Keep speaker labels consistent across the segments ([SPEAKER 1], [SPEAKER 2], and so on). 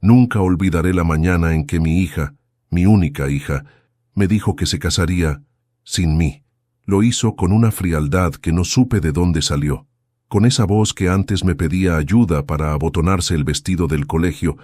[SPEAKER 1] Nunca olvidaré la mañana en que mi hija, mi única hija, me dijo que se casaría sin mí. Lo hizo con una frialdad que no supe de dónde salió, con esa voz que antes me pedía ayuda para abotonarse el vestido del colegio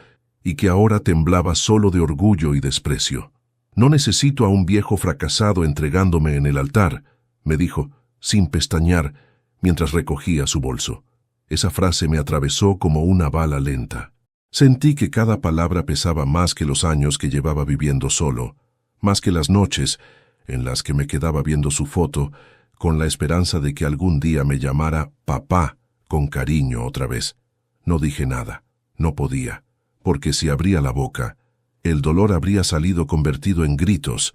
[SPEAKER 1] y que ahora temblaba solo de orgullo y desprecio. «No necesito a un viejo fracasado entregándome en el altar», me dijo, sin pestañear, mientras recogía su bolso. Esa frase me atravesó como una bala lenta. Sentí que cada palabra pesaba más que los años que llevaba viviendo solo, más que las noches en las que me quedaba viendo su foto, con la esperanza de que algún día me llamara papá con cariño otra vez. No dije nada, no podía, porque si abría la boca, el dolor habría salido convertido en gritos,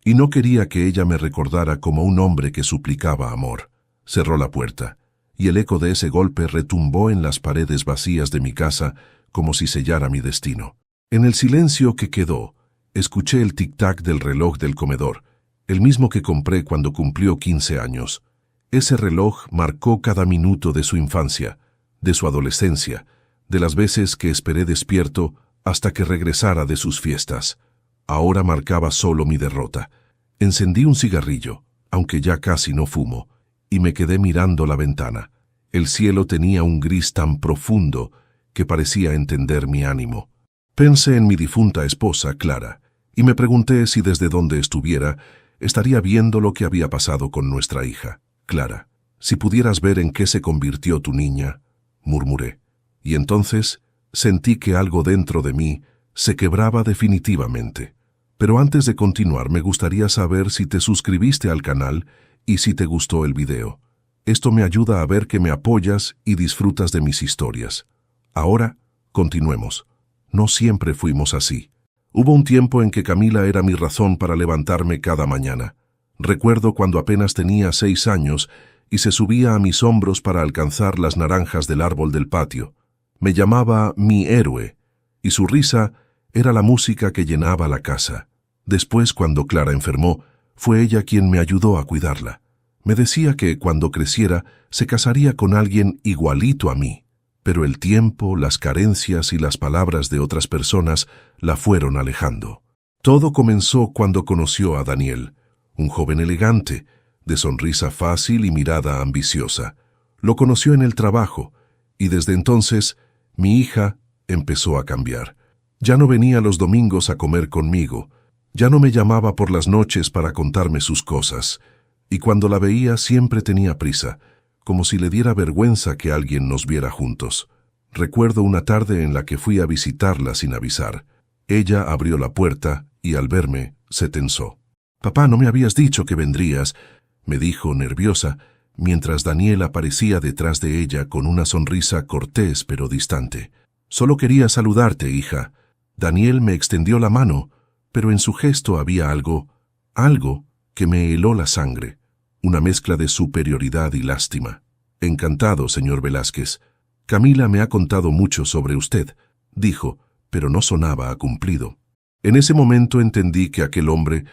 [SPEAKER 1] y no quería que ella me recordara como un hombre que suplicaba amor. Cerró la puerta, y el eco de ese golpe retumbó en las paredes vacías de mi casa como si sellara mi destino. En el silencio que quedó, escuché el tic-tac del reloj del comedor, el mismo que compré cuando cumplió 15 años. Ese reloj marcó cada minuto de su infancia, de su adolescencia, de las veces que esperé despierto hasta que regresara de sus fiestas. Ahora marcaba solo mi derrota. Encendí un cigarrillo, aunque ya casi no fumo, y me quedé mirando la ventana. El cielo tenía un gris tan profundo que parecía entender mi ánimo. Pensé en mi difunta esposa, Clara, y me pregunté si desde donde estuviera estaría viendo lo que había pasado con nuestra hija. «Clara, si pudieras ver en qué se convirtió tu niña», murmuré. Y entonces sentí que algo dentro de mí se quebraba definitivamente. Pero antes de continuar, me gustaría saber si te suscribiste al canal y si te gustó el video. Esto me ayuda a ver que me apoyas y disfrutas de mis historias. Ahora, continuemos. No siempre fuimos así. Hubo un tiempo en que Camila era mi razón para levantarme cada mañana. Recuerdo cuando apenas tenía 6 años y se subía a mis hombros para alcanzar las naranjas del árbol del patio. Me llamaba mi héroe, y su risa era la música que llenaba la casa. Después, cuando Clara enfermó, fue ella quien me ayudó a cuidarla. Me decía que cuando creciera se casaría con alguien igualito a mí. Pero el tiempo, las carencias y las palabras de otras personas la fueron alejando. Todo comenzó cuando conoció a Daniel, un joven elegante, de sonrisa fácil y mirada ambiciosa. Lo conoció en el trabajo, y desde entonces mi hija empezó a cambiar. Ya no venía los domingos a comer conmigo, ya no me llamaba por las noches para contarme sus cosas, y cuando la veía siempre tenía prisa, como si le diera vergüenza que alguien nos viera juntos. Recuerdo una tarde en la que fui a visitarla sin avisar. Ella abrió la puerta y al verme se tensó. «Papá, no me habías dicho que vendrías», me dijo nerviosa, mientras Daniel aparecía detrás de ella con una sonrisa cortés pero distante. «Solo quería saludarte, hija». Daniel me extendió la mano, pero en su gesto había algo que me heló la sangre, una mezcla de superioridad y lástima. «Encantado, señor Velázquez. Camila me ha contado mucho sobre usted», dijo, pero no sonaba a cumplido. En ese momento entendí que aquel hombre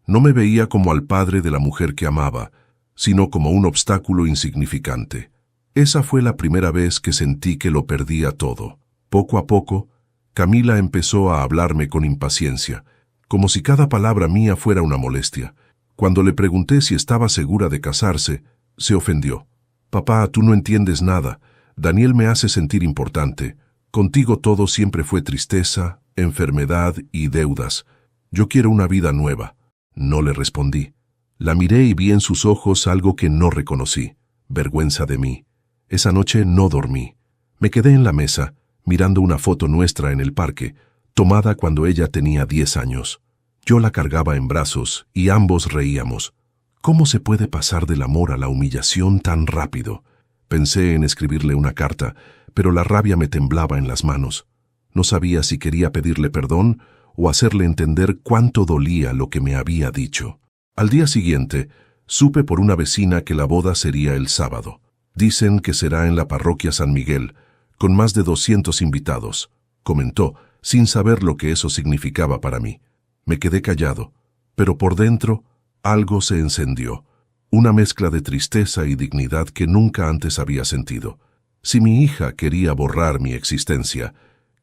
[SPEAKER 1] no me veía como al padre de la mujer que amaba, sino como un obstáculo insignificante. Esa fue la primera vez que sentí que lo perdía todo. Poco a poco, Camila empezó a hablarme con impaciencia, como si cada palabra mía fuera una molestia. Cuando le pregunté si estaba segura de casarse, se ofendió. «Papá, tú no entiendes nada. Daniel me hace sentir importante. Contigo todo siempre fue tristeza, enfermedad y deudas. Yo quiero una vida nueva». No le respondí. La miré y vi en sus ojos algo que no reconocí, vergüenza de mí. Esa noche no dormí. Me quedé en la mesa, mirando una foto nuestra en el parque, tomada cuando ella tenía 10 años. Yo la cargaba en brazos y ambos reíamos. ¿Cómo se puede pasar del amor a la humillación tan rápido? Pensé en escribirle una carta, pero la rabia me temblaba en las manos. No sabía si quería pedirle perdón o hacerle entender cuánto dolía lo que me había dicho. Al día siguiente, supe por una vecina que la boda sería el sábado. Dicen que será en la parroquia San Miguel, con más de 200 invitados, comentó, sin saber lo que eso significaba para mí. Me quedé callado, pero por dentro algo se encendió, una mezcla de tristeza y dignidad que nunca antes había sentido. Si mi hija quería borrar mi existencia,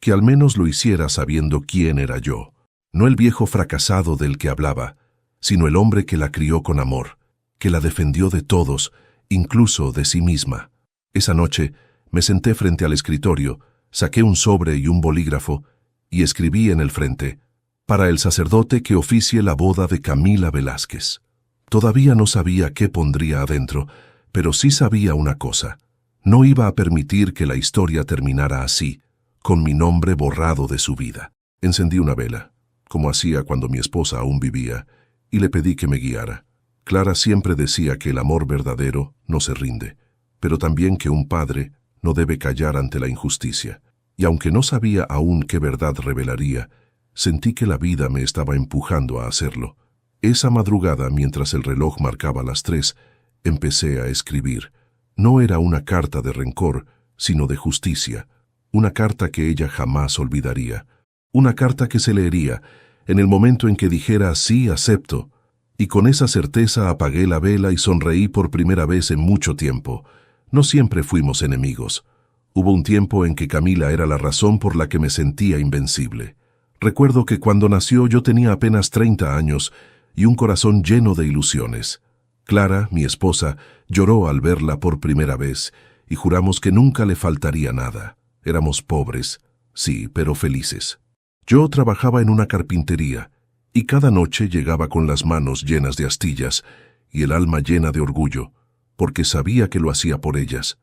[SPEAKER 1] que al menos lo hiciera sabiendo quién era yo. No el viejo fracasado del que hablaba, sino el hombre que la crió con amor, que la defendió de todos, incluso de sí misma. Esa noche me senté frente al escritorio, saqué un sobre y un bolígrafo y escribí en el frente: para el sacerdote que oficie la boda de Camila Velázquez. Todavía no sabía qué pondría adentro, pero sí sabía una cosa: no iba a permitir que la historia terminara así, con mi nombre borrado de su vida. Encendí una vela, como hacía cuando mi esposa aún vivía, y le pedí que me guiara. Clara siempre decía que el amor verdadero no se rinde, pero también que un padre no debe callar ante la injusticia. Y aunque no sabía aún qué verdad revelaría, sentí que la vida me estaba empujando a hacerlo. Esa madrugada, mientras el reloj marcaba las 3, empecé a escribir. No era una carta de rencor, sino de justicia. Una carta que ella jamás olvidaría. Una carta que se leería en el momento en que dijera sí, acepto. Y con esa certeza apagué la vela y sonreí por primera vez en mucho tiempo. No siempre fuimos enemigos. Hubo un tiempo en que Camila era la razón por la que me sentía invencible. Recuerdo que cuando nació yo tenía apenas 30 años y un corazón lleno de ilusiones. Clara, mi esposa, lloró al verla por primera vez y juramos que nunca le faltaría nada. Éramos pobres, sí, pero felices. Yo trabajaba en una carpintería y cada noche llegaba con las manos llenas de astillas y el alma llena de orgullo, porque sabía que lo hacía por ellas.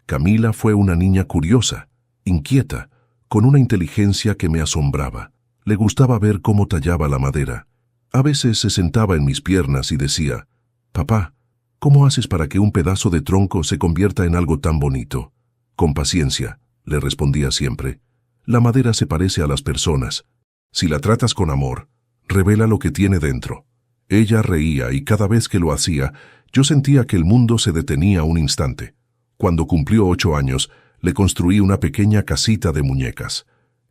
[SPEAKER 1] Camila fue una niña curiosa, inquieta, con una inteligencia que me asombraba. Le gustaba ver cómo tallaba la madera. A veces se sentaba en mis piernas y decía: «Papá, ¿cómo haces para que un pedazo de tronco se convierta en algo tan bonito?» «Con paciencia», le respondía siempre. «La madera se parece a las personas. Si la tratas con amor, revela lo que tiene dentro». Ella reía y cada vez que lo hacía, yo sentía que el mundo se detenía un instante. Cuando cumplió 8 años, le construí una pequeña casita de muñecas.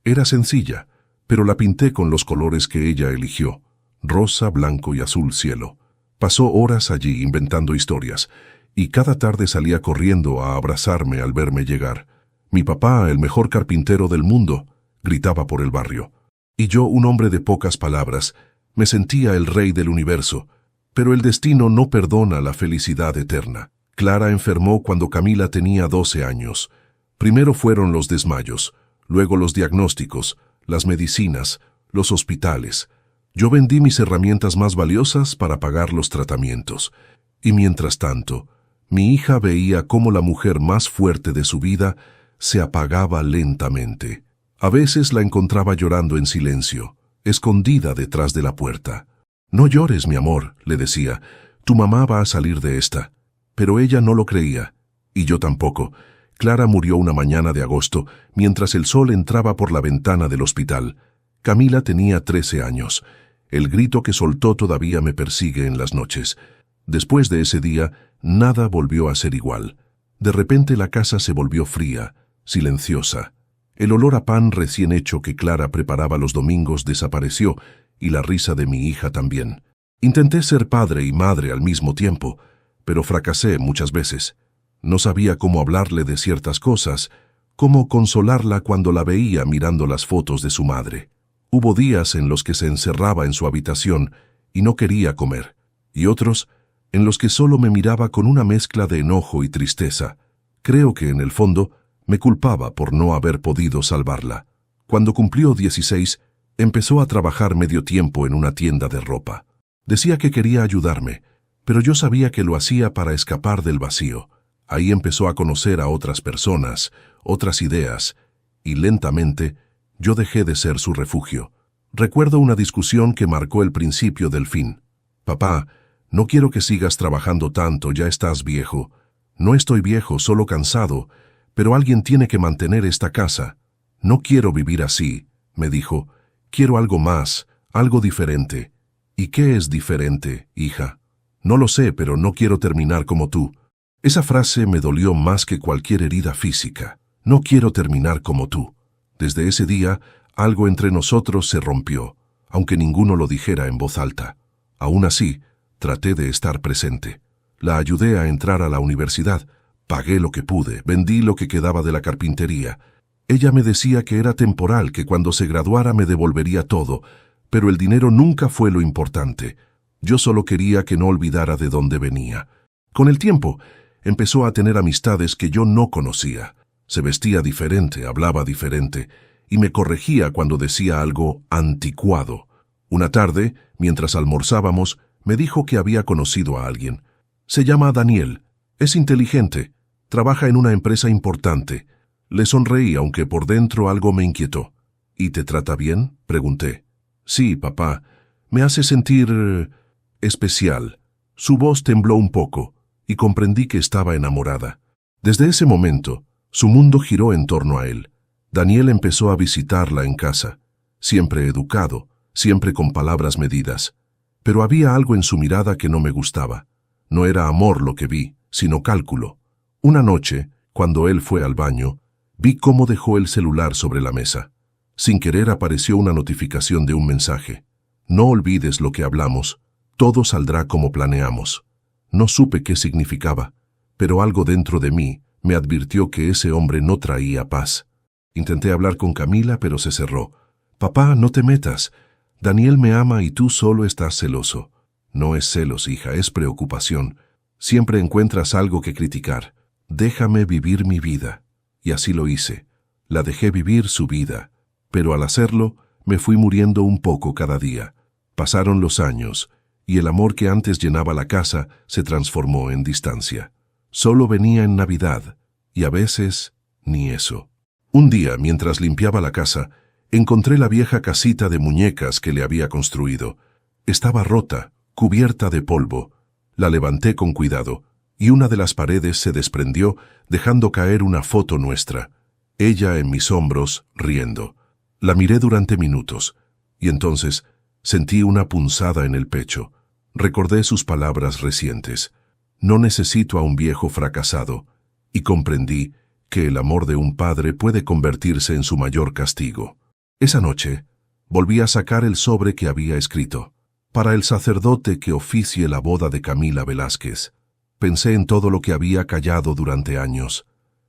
[SPEAKER 1] Era sencilla, pero la pinté con los colores que ella eligió: rosa, blanco y azul cielo. Pasó horas allí inventando historias, y cada tarde salía corriendo a abrazarme al verme llegar. «Mi papá, el mejor carpintero del mundo», gritaba por el barrio. Y yo, un hombre de pocas palabras, me sentía el rey del universo. Pero el destino no perdona la felicidad eterna. Clara enfermó cuando Camila tenía 12 años. Primero fueron los desmayos, luego los diagnósticos, las medicinas, los hospitales. Yo vendí mis herramientas más valiosas para pagar los tratamientos. Y mientras tanto, mi hija veía cómo la mujer más fuerte de su vida se apagaba lentamente. A veces la encontraba llorando en silencio, escondida detrás de la puerta. «No llores, mi amor», le decía, «tu mamá va a salir de esta». Pero ella no lo creía, y yo tampoco. Clara murió una mañana de agosto, mientras el sol entraba por la ventana del hospital. Camila tenía 13 años. El grito que soltó todavía me persigue en las noches. Después de ese día, nada volvió a ser igual. De repente la casa se volvió fría, silenciosa. El olor a pan recién hecho que Clara preparaba los domingos desapareció, y la risa de mi hija también. Intenté ser padre y madre al mismo tiempo, pero fracasé muchas veces. No sabía cómo hablarle de ciertas cosas, cómo consolarla cuando la veía mirando las fotos de su madre. Hubo días en los que se encerraba en su habitación y no quería comer, y otros en los que solo me miraba con una mezcla de enojo y tristeza. Creo que en el fondo me culpaba por no haber podido salvarla. Cuando cumplió 16, empezó a trabajar medio tiempo en una tienda de ropa. Decía que quería ayudarme, pero yo sabía que lo hacía para escapar del vacío. Ahí empezó a conocer a otras personas, otras ideas, y lentamente yo dejé de ser su refugio. Recuerdo una discusión que marcó el principio del fin. «Papá, no quiero que sigas trabajando tanto, ya estás viejo». «No estoy viejo, solo cansado, pero alguien tiene que mantener esta casa». «No quiero vivir así», me dijo. «Quiero algo más, algo diferente». «¿Y qué es diferente, hija?» «No lo sé, pero no quiero terminar como tú». Esa frase me dolió más que cualquier herida física. «No quiero terminar como tú». Desde ese día, algo entre nosotros se rompió, aunque ninguno lo dijera en voz alta. Aún así, traté de estar presente. La ayudé a entrar a la universidad, pagué lo que pude, vendí lo que quedaba de la carpintería. Ella me decía que era temporal, que cuando se graduara me devolvería todo, pero el dinero nunca fue lo importante. Yo solo quería que no olvidara de dónde venía. Con el tiempo, empezó a tener amistades que yo no conocía. Se vestía diferente, hablaba diferente, y me corregía cuando decía algo anticuado. Una tarde, mientras almorzábamos, me dijo que había conocido a alguien. Se llama Daniel, es inteligente, trabaja en una empresa importante. Le sonreí, aunque por dentro algo me inquietó. ¿Y te trata bien?, pregunté. Sí, papá, me hace sentir especial. Su voz tembló un poco, y comprendí que estaba enamorada. Desde ese momento, su mundo giró en torno a él. Daniel empezó a visitarla en casa, siempre educado, siempre con palabras medidas. Pero había algo en su mirada que no me gustaba. No era amor lo que vi, sino cálculo. Una noche, cuando él fue al baño, vi cómo dejó el celular sobre la mesa. Sin querer apareció una notificación de un mensaje. No olvides lo que hablamos, todo saldrá como planeamos. No supe qué significaba, pero algo dentro de mí me advirtió que ese hombre no traía paz. Intenté hablar con Camila, pero se cerró. Papá, no te metas. Daniel me ama y tú solo estás celoso. No es celos, hija, es preocupación. Siempre encuentras algo que criticar. Déjame vivir mi vida. Y así lo hice. La dejé vivir su vida. Pero al hacerlo, me fui muriendo un poco cada día. Pasaron los años, y el amor que antes llenaba la casa se transformó en distancia. Solo venía en Navidad, y a veces ni eso. Un día, mientras limpiaba la casa, encontré la vieja casita de muñecas que le había construido. Estaba rota, cubierta de polvo. La levanté con cuidado, y una de las paredes se desprendió, dejando caer una foto nuestra. Ella en mis hombros, riendo. La miré durante minutos, y entonces sentí una punzada en el pecho. Recordé sus palabras recientes. No necesito a un viejo fracasado, y comprendí que el amor de un padre puede convertirse en su mayor castigo. Esa noche, volví a sacar el sobre que había escrito. Para el sacerdote que oficie la boda de Camila Velázquez. Pensé en todo lo que había callado durante años,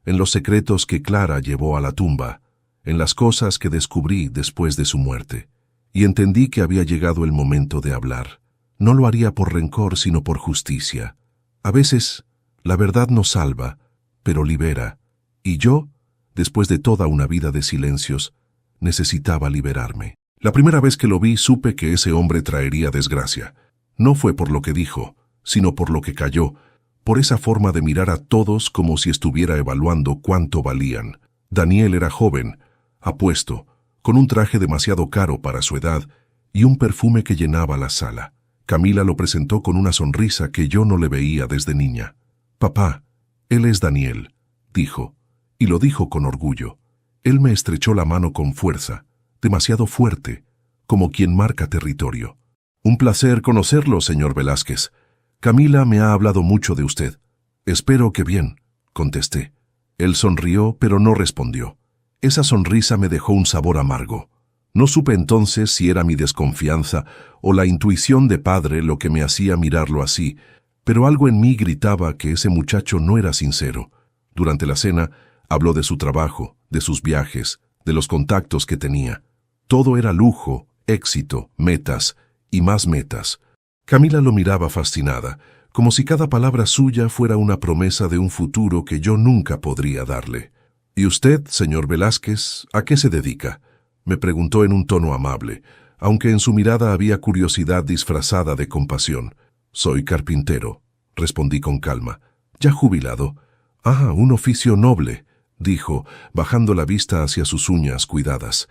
[SPEAKER 1] en los secretos que Clara llevó a la tumba, en las cosas que descubrí después de su muerte, y entendí que había llegado el momento de hablar. No lo haría por rencor, sino por justicia. A veces, la verdad no salva, pero libera, y yo, después de toda una vida de silencios, necesitaba liberarme. La primera vez que lo vi, supe que ese hombre traería desgracia. No fue por lo que dijo, sino por lo que calló, por esa forma de mirar a todos como si estuviera evaluando cuánto valían. Daniel era joven, apuesto, con un traje demasiado caro para su edad y un perfume que llenaba la sala. Camila lo presentó con una sonrisa que yo no le veía desde niña. «Papá, él es Daniel», dijo, y lo dijo con orgullo. Él me estrechó la mano con fuerza, demasiado fuerte, como quien marca territorio. «Un placer conocerlo, señor Velázquez. Camila me ha hablado mucho de usted». «Espero que bien», contesté. Él sonrió, pero no respondió. Esa sonrisa me dejó un sabor amargo. No supe entonces si era mi desconfianza o la intuición de padre lo que me hacía mirarlo así, pero algo en mí gritaba que ese muchacho no era sincero. Durante la cena, habló de su trabajo, de sus viajes, de los contactos que tenía. Todo era lujo, éxito, metas y más metas. Camila lo miraba fascinada, como si cada palabra suya fuera una promesa de un futuro que yo nunca podría darle. «¿Y usted, señor Velázquez, a qué se dedica?», me preguntó en un tono amable, aunque en su mirada había curiosidad disfrazada de compasión. «Soy carpintero», respondí con calma. «Ya jubilado». «Ah, un oficio noble», dijo, bajando la vista hacia sus uñas cuidadas.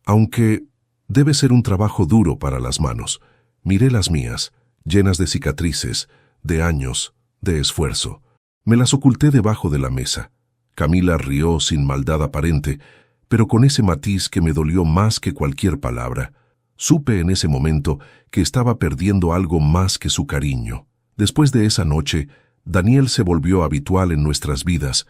[SPEAKER 1] «Aunque debe ser un trabajo duro para las manos». Miré las mías, llenas de cicatrices, de años, de esfuerzo. Me las oculté debajo de la mesa. Camila rió sin maldad aparente, pero con ese matiz que me dolió más que cualquier palabra. Supe en ese momento que estaba perdiendo algo más que su cariño. Después de esa noche, Daniel se volvió habitual en nuestras vidas.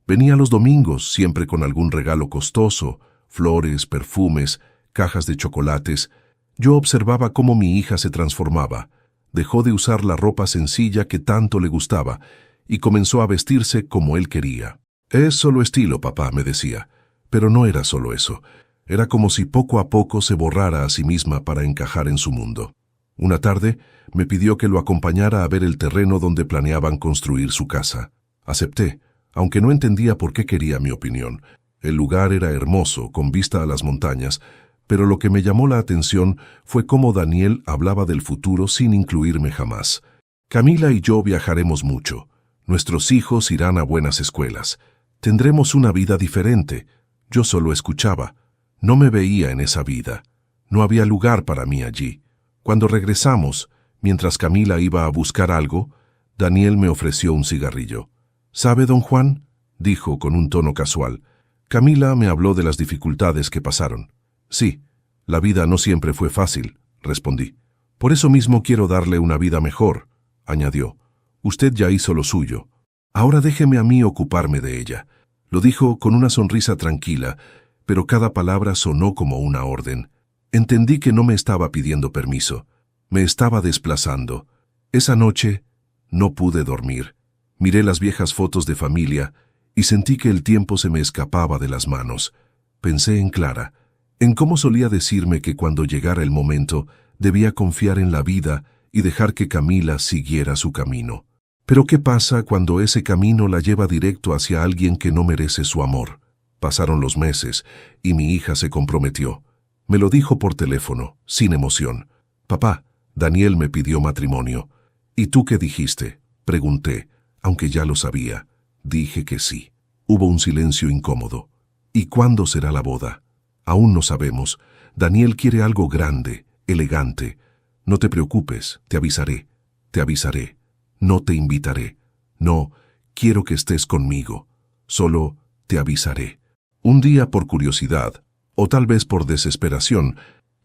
[SPEAKER 1] Venía los domingos, siempre con algún regalo costoso, flores, perfumes, cajas de chocolates. Yo observaba cómo mi hija se transformaba. Dejó de usar la ropa sencilla que tanto le gustaba y comenzó a vestirse como él quería. «Es solo estilo, papá», me decía, Pero no era solo eso. Era como si poco a poco se borrara a sí misma para encajar en su mundo. Una tarde me pidió que lo acompañara a ver el terreno donde planeaban construir su casa. Acepté, aunque no entendía por qué quería mi opinión. El lugar era hermoso, con vista a las montañas, pero lo que me llamó la atención fue cómo Daniel hablaba del futuro sin incluirme jamás. Camila y yo viajaremos mucho. Nuestros hijos irán a buenas escuelas. Tendremos una vida diferente. Yo solo escuchaba. No me veía en esa vida. No había lugar para mí allí. Cuando regresamos, mientras Camila iba a buscar algo, Daniel me ofreció un cigarrillo. «¿Sabe, don Juan?», dijo con un tono casual. Camila me habló de las dificultades que pasaron. «Sí, la vida no siempre fue fácil», respondí. «Por eso mismo quiero darle una vida mejor», añadió. «Usted ya hizo lo suyo. Ahora déjeme a mí ocuparme de ella». Lo dijo con una sonrisa tranquila, pero cada palabra sonó como una orden. Entendí que no me estaba pidiendo permiso. Me estaba desplazando. Esa noche no pude dormir. Miré las viejas fotos de familia y sentí que el tiempo se me escapaba de las manos. Pensé en Clara, en cómo solía decirme que cuando llegara el momento debía confiar en la vida y dejar que Camila siguiera su camino. Pero ¿qué pasa cuando ese camino la lleva directo hacia alguien que no merece su amor? Pasaron los meses y mi hija se comprometió. Me lo dijo por teléfono, sin emoción. «Papá, Daniel me pidió matrimonio». «¿Y tú qué dijiste?», pregunté, aunque ya lo sabía. Dije que sí. Hubo un silencio incómodo. «¿Y cuándo será la boda?». «Aún no sabemos. Daniel quiere algo grande, elegante. No te preocupes, te avisaré. Te avisaré. No te invitaré. No, quiero que estés conmigo. Solo te avisaré». Un día, por curiosidad, o tal vez por desesperación,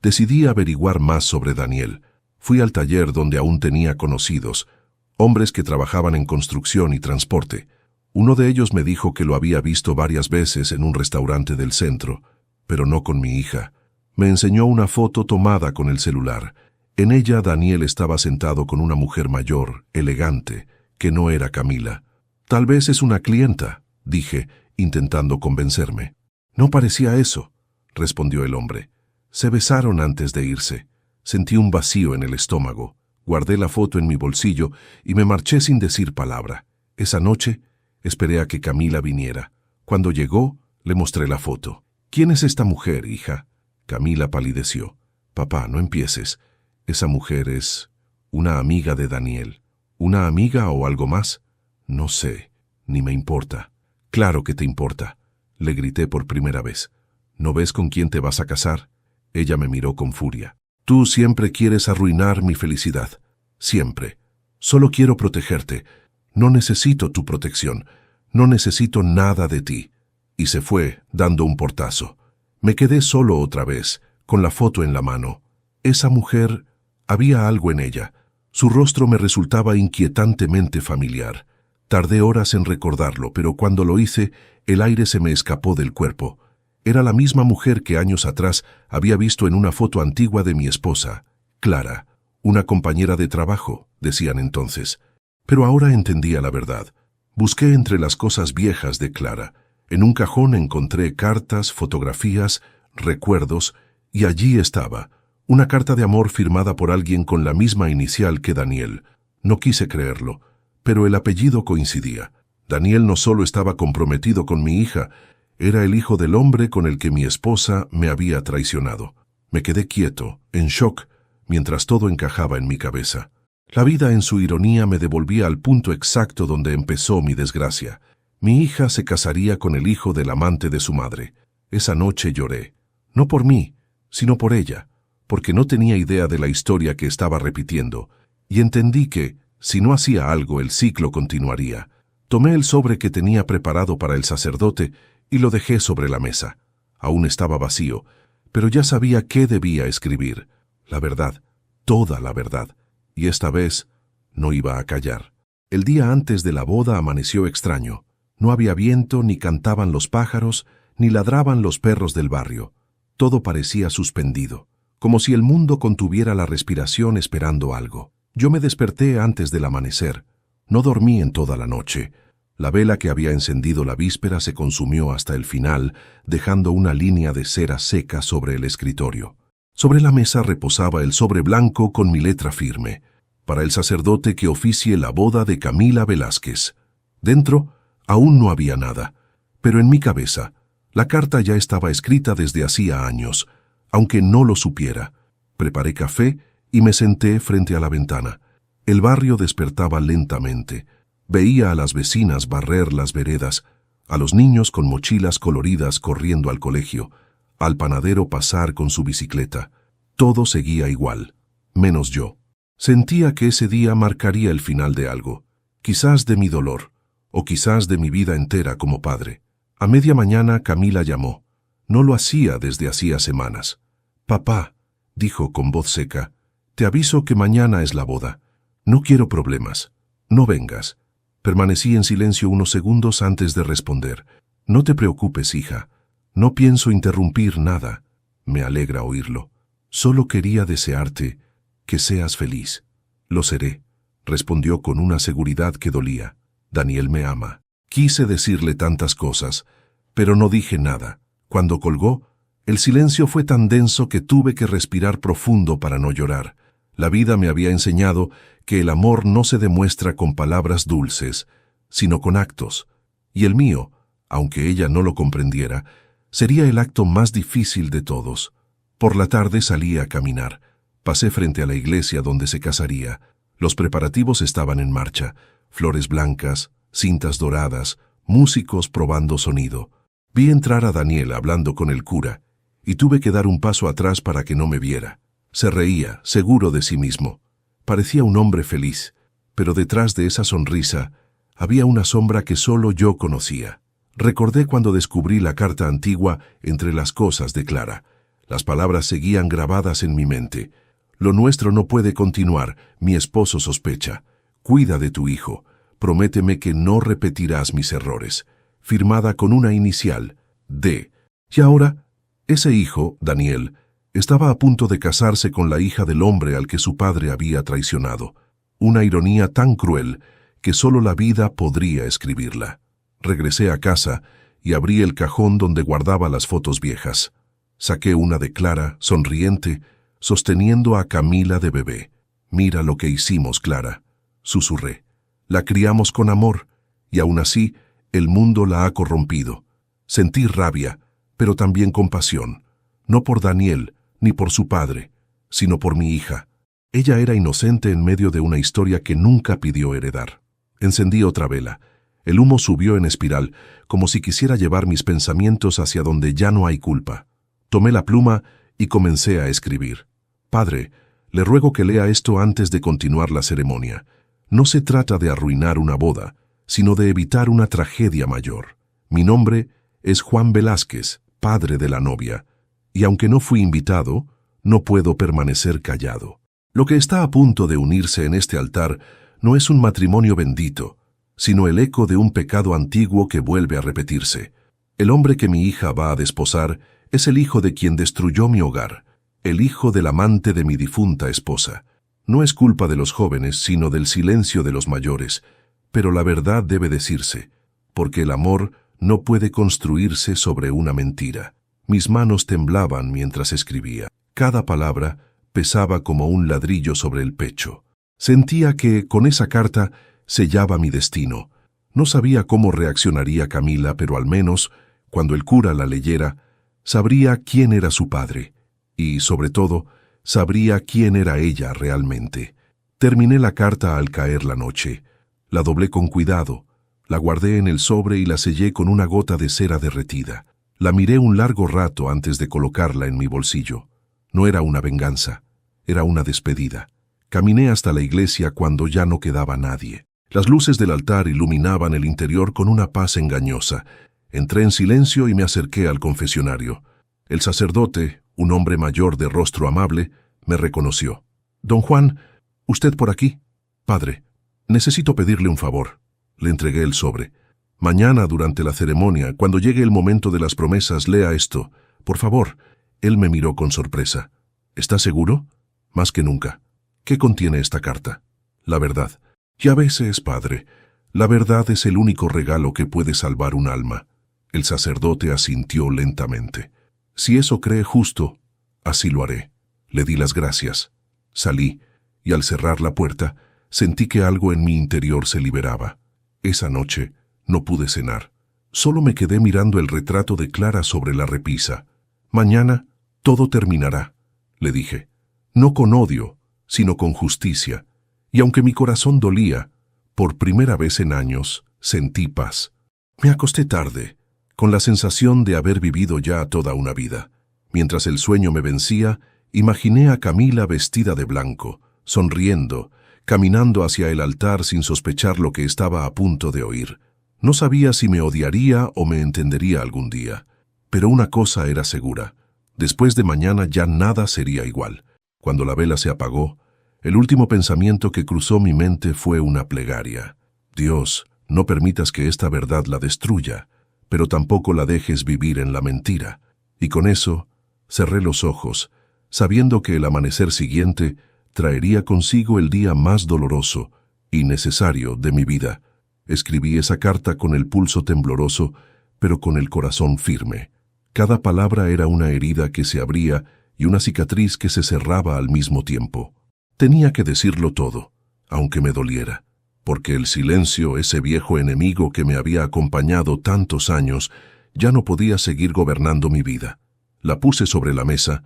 [SPEAKER 1] decidí averiguar más sobre Daniel. Fui al taller donde aún tenía conocidos, hombres que trabajaban en construcción y transporte. Uno de ellos me dijo que lo había visto varias veces en un restaurante del centro, pero no con mi hija. Me enseñó una foto tomada con el celular. En ella Daniel estaba sentado con una mujer mayor, elegante, que no era Camila. «Tal vez es una clienta», dije, intentando convencerme. «No parecía eso», respondió el hombre. Se besaron antes de irse. Sentí un vacío en el estómago. Guardé la foto en mi bolsillo y me marché sin decir palabra. Esa noche esperé a que Camila viniera. Cuando llegó, le mostré la foto. «¿Quién es esta mujer, hija?». Camila palideció. «Papá, no empieces. Esa mujer es una amiga de Daniel». «¿Una amiga o algo más?». «No sé, ni me importa». «Claro que te importa», le grité por primera vez. «¿No ves con quién te vas a casar?». Ella me miró con furia. «Tú siempre quieres arruinar mi felicidad. Siempre. Solo quiero protegerte. No necesito tu protección. No necesito nada de ti». Y se fue, dando un portazo. Me quedé solo otra vez, con la foto en la mano. Esa mujer, había algo en ella. Su rostro me resultaba inquietantemente familiar. Tardé horas en recordarlo, pero cuando lo hice, el aire se me escapó del cuerpo. Era la misma mujer que años atrás había visto en una foto antigua de mi esposa, Clara, una compañera de trabajo, decían entonces. Pero ahora entendía la verdad. Busqué entre las cosas viejas de Clara. En un cajón encontré cartas, fotografías, recuerdos, y allí estaba, una carta de amor firmada por alguien con la misma inicial que Daniel. No quise creerlo, pero el apellido coincidía. Daniel no solo estaba comprometido con mi hija, era el hijo del hombre con el que mi esposa me había traicionado. Me quedé quieto, en shock, mientras todo encajaba en mi cabeza. La vida en su ironía me devolvía al punto exacto donde empezó mi desgracia. Mi hija se casaría con el hijo del amante de su madre. Esa noche lloré, no por mí, sino por ella, porque no tenía idea de la historia que estaba repitiendo, y entendí que, si no hacía algo, el ciclo continuaría. Tomé el sobre que tenía preparado para el sacerdote y lo dejé sobre la mesa. Aún estaba vacío, pero ya sabía qué debía escribir. La verdad, toda la verdad, y esta vez no iba a callar. El día antes de la boda amaneció extraño. No había viento, ni cantaban los pájaros, ni ladraban los perros del barrio. Todo parecía suspendido, como si el mundo contuviera la respiración esperando algo. Yo me desperté antes del amanecer. No dormí en toda la noche. La vela que había encendido la víspera se consumió hasta el final, dejando una línea de cera seca sobre el escritorio. Sobre la mesa reposaba el sobre blanco con mi letra firme, para el sacerdote que oficie la boda de Camila Velázquez. Dentro aún no había nada, pero en mi cabeza la carta ya estaba escrita desde hacía años, aunque no lo supiera. Preparé café y me senté frente a la ventana. El barrio despertaba lentamente. Veía a las vecinas barrer las veredas, a los niños con mochilas coloridas corriendo al colegio, al panadero pasar con su bicicleta. Todo seguía igual, menos yo. Sentía que ese día marcaría el final de algo, quizás de mi dolor, o quizás de mi vida entera como padre. A media mañana Camila llamó. No lo hacía desde hacía semanas. «Papá», dijo con voz seca, «te aviso que mañana es la boda. No quiero problemas. No vengas». Permanecí en silencio unos segundos antes de responder. «No te preocupes, hija. No pienso interrumpir nada. Me alegra oírlo. Solo quería desearte que seas feliz». «Lo seré», respondió con una seguridad que dolía. «Daniel me ama». Quise decirle tantas cosas, pero no dije nada. Cuando colgó, el silencio fue tan denso que tuve que respirar profundo para no llorar. La vida me había enseñado que el amor no se demuestra con palabras dulces, sino con actos. Y el mío, aunque ella no lo comprendiera, sería el acto más difícil de todos. Por la tarde salí a caminar. Pasé frente a la iglesia donde se casaría. Los preparativos estaban en marcha. Flores blancas, cintas doradas, músicos probando sonido. Vi entrar a Daniel hablando con el cura, y tuve que dar un paso atrás para que no me viera. Se reía, seguro de sí mismo. Parecía un hombre feliz, pero detrás de esa sonrisa había una sombra que solo yo conocía. Recordé cuando descubrí la carta antigua entre las cosas de Clara. Las palabras seguían grabadas en mi mente. «Lo nuestro no puede continuar, mi esposo sospecha. Cuida de tu hijo. Prométeme que no repetirás mis errores». Firmada con una inicial, D. Y ahora, ese hijo, Daniel, estaba a punto de casarse con la hija del hombre al que su padre había traicionado. Una ironía tan cruel que solo la vida podría escribirla. Regresé a casa y abrí el cajón donde guardaba las fotos viejas. Saqué una de Clara, sonriente, sosteniendo a Camila de bebé. «Mira lo que hicimos, Clara», susurré. «La criamos con amor, y aún así, el mundo la ha corrompido». Sentí rabia, pero también compasión. No por Daniel, ni por su padre, sino por mi hija. Ella era inocente en medio de una historia que nunca pidió heredar. Encendí otra vela. El humo subió en espiral, como si quisiera llevar mis pensamientos hacia donde ya no hay culpa. Tomé la pluma y comencé a escribir. «Padre, le ruego que lea esto antes de continuar la ceremonia. No se trata de arruinar una boda, sino de evitar una tragedia mayor. Mi nombre es Juan Velázquez, padre de la novia, y aunque no fui invitado, no puedo permanecer callado. Lo que está a punto de unirse en este altar no es un matrimonio bendito, sino el eco de un pecado antiguo que vuelve a repetirse. El hombre que mi hija va a desposar es el hijo de quien destruyó mi hogar, el hijo del amante de mi difunta esposa. No es culpa de los jóvenes, sino del silencio de los mayores, pero la verdad debe decirse, porque el amor no puede construirse sobre una mentira. Mis manos temblaban mientras escribía. Cada palabra pesaba como un ladrillo sobre el pecho. Sentía que, con esa carta, sellaba mi destino. No sabía cómo reaccionaría Camila, pero al menos, cuando el cura la leyera, sabría quién era su padre, y, sobre todo, sabría quién era ella realmente. Terminé la carta al caer la noche. La doblé con cuidado, la guardé en el sobre y la sellé con una gota de cera derretida. La miré un largo rato antes de colocarla en mi bolsillo. No era una venganza, era una despedida. Caminé hasta la iglesia cuando ya no quedaba nadie. Las luces del altar iluminaban el interior con una paz engañosa. Entré en silencio y me acerqué al confesionario. El sacerdote, un hombre mayor de rostro amable, me reconoció. «Don Juan, ¿usted por aquí?» «Padre, necesito pedirle un favor». Le entregué el sobre. «Mañana, durante la ceremonia, cuando llegue el momento de las promesas, lea esto. Por favor». Él me miró con sorpresa. «¿Está seguro?» «Más que nunca». «¿Qué contiene esta carta?» «La verdad». «Y a veces, padre, La verdad es el único regalo que puede salvar un alma. El sacerdote asintió lentamente. Si eso cree justo, así lo haré. Le di las gracias. Salí, y al cerrar la puerta, sentí que algo en mi interior se liberaba. Esa noche no pude cenar. Solo me quedé mirando el retrato de Clara sobre la repisa. Mañana todo terminará, le dije. No con odio, sino con justicia. Y aunque mi corazón dolía, por primera vez en años, sentí paz. Me acosté tarde, con la sensación de haber vivido ya toda una vida. Mientras el sueño me vencía, imaginé a Camila vestida de blanco, sonriendo, caminando hacia el altar sin sospechar lo que estaba a punto de oír. No sabía si me odiaría o me entendería algún día, pero una cosa era segura. Después de mañana ya nada sería igual. Cuando la vela se apagó, el último pensamiento que cruzó mi mente fue una plegaria. Dios, no permitas que esta verdad la destruya, pero tampoco la dejes vivir en la mentira. Y con eso, cerré los ojos, sabiendo que el amanecer siguiente traería consigo el día más doloroso y necesario de mi vida. Escribí esa carta con el pulso tembloroso, pero con el corazón firme. Cada palabra era una herida que se abría y una cicatriz que se cerraba al mismo tiempo. Tenía que decirlo todo, aunque me doliera, porque el silencio, ese viejo enemigo que me había acompañado tantos años, ya no podía seguir gobernando mi vida. La puse sobre la mesa,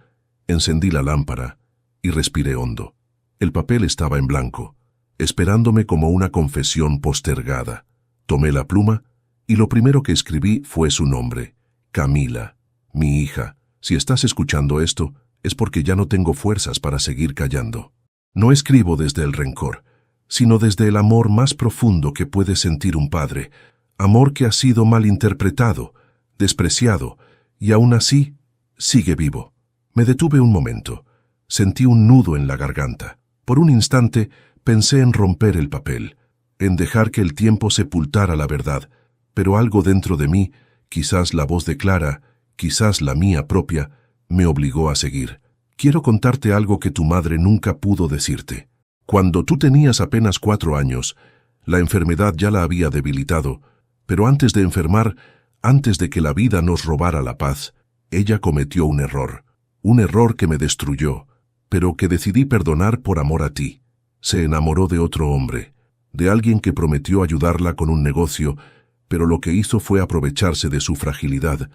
[SPEAKER 1] encendí la lámpara y respiré hondo. El papel estaba en blanco, esperándome como una confesión postergada. Tomé la pluma y lo primero que escribí fue su nombre, Camila, mi hija. Si estás escuchando esto, es porque ya no tengo fuerzas para seguir callando. No escribo desde el rencor, sino desde el amor más profundo que puede sentir un padre, amor que ha sido malinterpretado, despreciado, y aún así sigue vivo. Me detuve un momento, sentí un nudo en la garganta. Por un instante pensé en romper el papel, en dejar que el tiempo sepultara la verdad, pero algo dentro de mí, quizás la voz de Clara, quizás la mía propia, me obligó a seguir. Quiero contarte algo que tu madre nunca pudo decirte. Cuando tú tenías apenas 4 años, la enfermedad ya la había debilitado, pero antes de enfermar, antes de que la vida nos robara la paz, ella cometió un error que me destruyó, pero que decidí perdonar por amor a ti. Se enamoró de otro hombre, de alguien que prometió ayudarla con un negocio, pero lo que hizo fue aprovecharse de su fragilidad.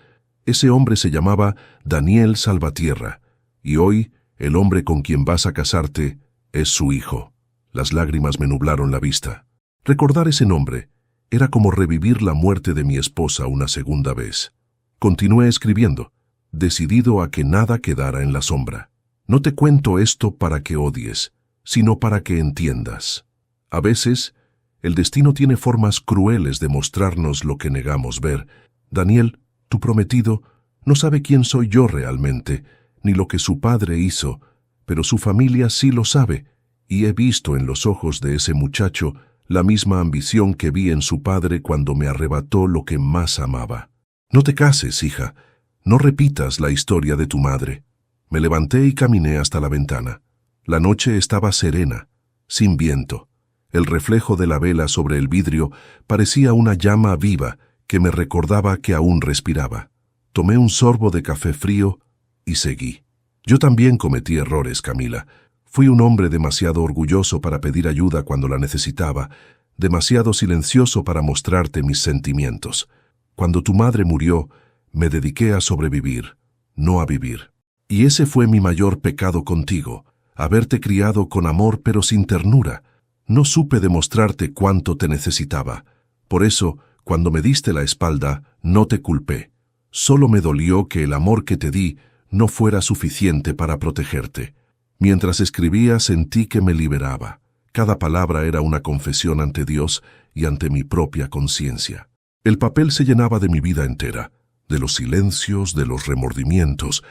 [SPEAKER 1] Ese hombre se llamaba Daniel Salvatierra, y hoy el hombre con quien vas a casarte es su hijo. Las lágrimas me nublaron la vista. Recordar ese nombre era como revivir la muerte de mi esposa una segunda vez. Continué escribiendo, decidido a que nada quedara en la sombra. No te cuento esto para que odies, sino para que entiendas. A veces, el destino tiene formas crueles de mostrarnos lo que negamos ver. Daniel, tu prometido, no sabe quién soy yo realmente, ni lo que su padre hizo, pero su familia sí lo sabe, y he visto en los ojos de ese muchacho la misma ambición que vi en su padre cuando me arrebató lo que más amaba. No te cases, hija, no repitas la historia de tu madre. Me levanté y caminé hasta la ventana. La noche estaba serena, sin viento. El reflejo de la vela sobre el vidrio parecía una llama viva que me recordaba que aún respiraba. Tomé un sorbo de café frío y seguí. Yo también cometí errores, Camila. Fui un hombre demasiado orgulloso para pedir ayuda cuando la necesitaba, demasiado silencioso para mostrarte mis sentimientos. Cuando tu madre murió, me dediqué a sobrevivir, no a vivir. Y ese fue mi mayor pecado contigo, haberte criado con amor pero sin ternura. No supe demostrarte cuánto te necesitaba. Por eso, cuando me diste la espalda, no te culpé. Solo me dolió que el amor que te di no fuera suficiente para protegerte. Mientras escribía sentí que me liberaba. Cada palabra era una confesión ante Dios y ante mi propia conciencia. El papel se llenaba de mi vida entera, de los silencios, de los remordimientos,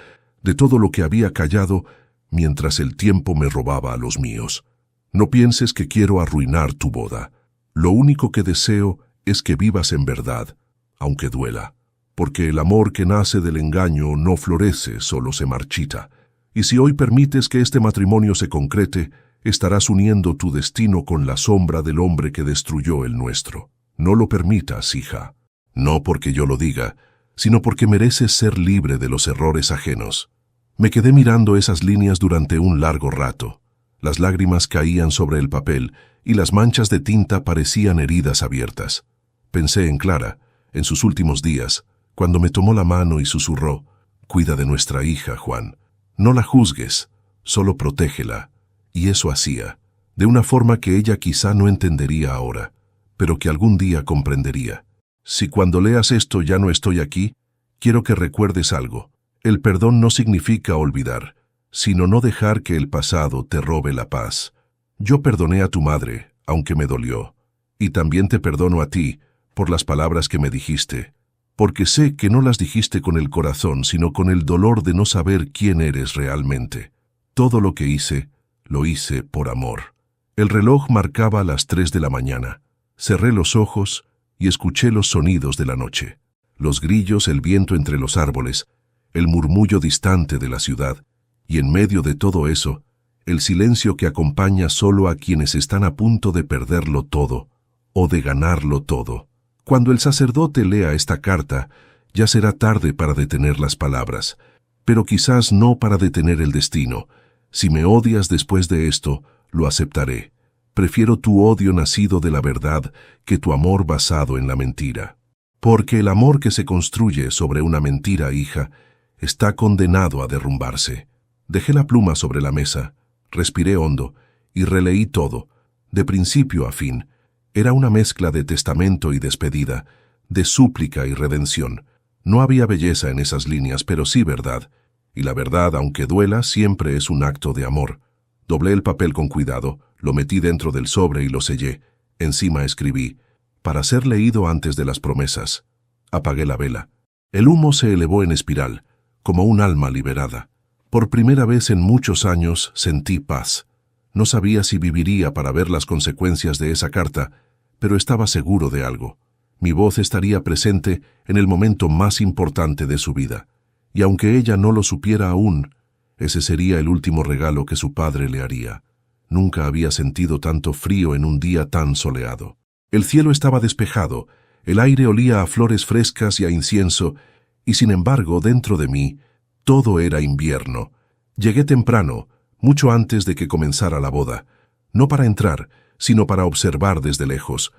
[SPEAKER 1] de todo lo que había callado mientras el tiempo me robaba a los míos. No pienses que quiero arruinar tu boda. Lo único que deseo es que vivas en verdad, aunque duela, porque el amor que nace del engaño no florece, solo se marchita. Y si hoy permites que este matrimonio se concrete, Estarás uniendo tu destino con la sombra del hombre que destruyó el nuestro. No lo permitas, hija. No porque yo lo diga, sino porque mereces ser libre de los errores ajenos. Me quedé mirando esas líneas durante un largo rato. Las lágrimas caían sobre el papel y las manchas de tinta parecían heridas abiertas. Pensé en Clara, en sus últimos días, cuando me tomó la mano y susurró: «Cuida de nuestra hija, Juan. No la juzgues, solo protégela». Y eso hacía, de una forma que ella quizá no entendería ahora, pero que algún día comprendería. Si cuando leas esto ya no estoy aquí, quiero que recuerdes algo. El perdón no significa olvidar, sino no dejar que el pasado te robe la paz. Yo perdoné a tu madre, aunque me dolió, y también te perdono a ti por las palabras que me dijiste, porque sé que no las dijiste con el corazón, sino con el dolor de no saber quién eres realmente. Todo lo que hice, lo hice por amor. El reloj marcaba las 3 de la mañana. Cerré los ojos y escuché los sonidos de la noche. Los grillos, el viento entre los árboles, el murmullo distante de la ciudad, y en medio de todo eso, el silencio que acompaña solo a quienes están a punto de perderlo todo, o de ganarlo todo. Cuando el sacerdote lea esta carta, ya será tarde para detener las palabras, pero quizás no para detener el destino. Si me odias después de esto, lo aceptaré. Prefiero tu odio nacido de la verdad que tu amor basado en la mentira. Porque el amor que se construye sobre una mentira, hija, está condenado a derrumbarse. Dejé la pluma sobre la mesa, respiré hondo y releí todo, de principio a fin. Era una mezcla de testamento y despedida, de súplica y redención. No había belleza en esas líneas, pero sí verdad. Y la verdad, aunque duela, siempre es un acto de amor. Doblé el papel con cuidado, lo metí dentro del sobre y lo sellé. Encima escribí: «Para ser leído antes de las promesas». Apagué la vela. El humo se elevó en espiral, como un alma liberada. Por primera vez en muchos años sentí paz. No sabía si viviría para ver las consecuencias de esa carta, pero estaba seguro de algo. Mi voz estaría presente en el momento más importante de su vida. Y aunque ella no lo supiera aún, ese sería el último regalo que su padre le haría. Nunca había sentido tanto frío en un día tan soleado. El cielo estaba despejado, el aire olía a flores frescas y a incienso, y sin embargo, dentro de mí, todo era invierno. Llegué temprano, mucho antes de que comenzara la boda, no para entrar, sino para observar desde lejos.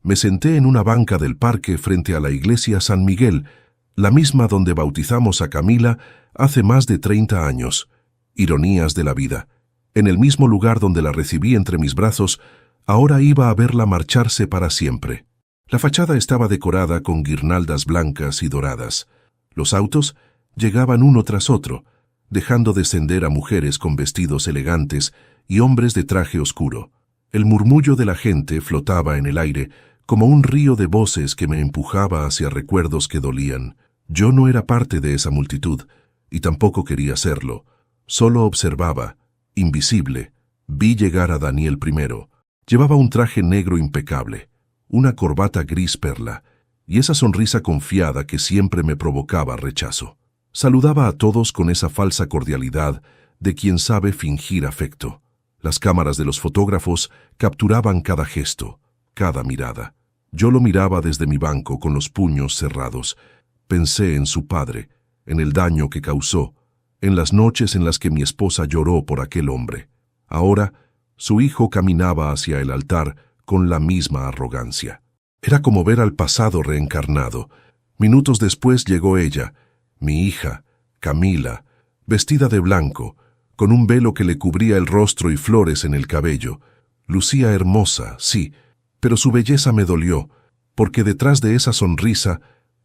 [SPEAKER 1] Me senté en una banca del parque frente a la iglesia San Miguel, la misma donde bautizamos a Camila hace más de 30 años. Ironías de la vida. En el mismo lugar donde la recibí entre mis brazos, ahora iba a verla marcharse para siempre. La fachada estaba decorada con guirnaldas blancas y doradas. Los autos llegaban uno tras otro, dejando descender a mujeres con vestidos elegantes y hombres de traje oscuro. El murmullo de la gente flotaba en el aire como un río de voces que me empujaba hacia recuerdos que dolían. Yo no era parte de esa multitud, y tampoco quería serlo. Solo observaba, invisible. Vi llegar a Daniel primero. Llevaba un traje negro impecable, una corbata gris perla, y esa sonrisa confiada que siempre me provocaba rechazo. Saludaba a todos con esa falsa cordialidad de quien sabe fingir afecto. Las cámaras de los fotógrafos capturaban cada gesto, cada mirada. Yo lo miraba desde mi banco con los puños cerrados. Pensé en su padre, en el daño que causó, en las noches en las que mi esposa lloró por aquel hombre. Ahora, su hijo caminaba hacia el altar con la misma arrogancia. Era como ver al pasado reencarnado. Minutos después llegó ella, mi hija, Camila, vestida de blanco, con un velo que le cubría el rostro y flores en el cabello. Lucía hermosa, sí, pero su belleza me dolió, porque detrás de esa sonrisa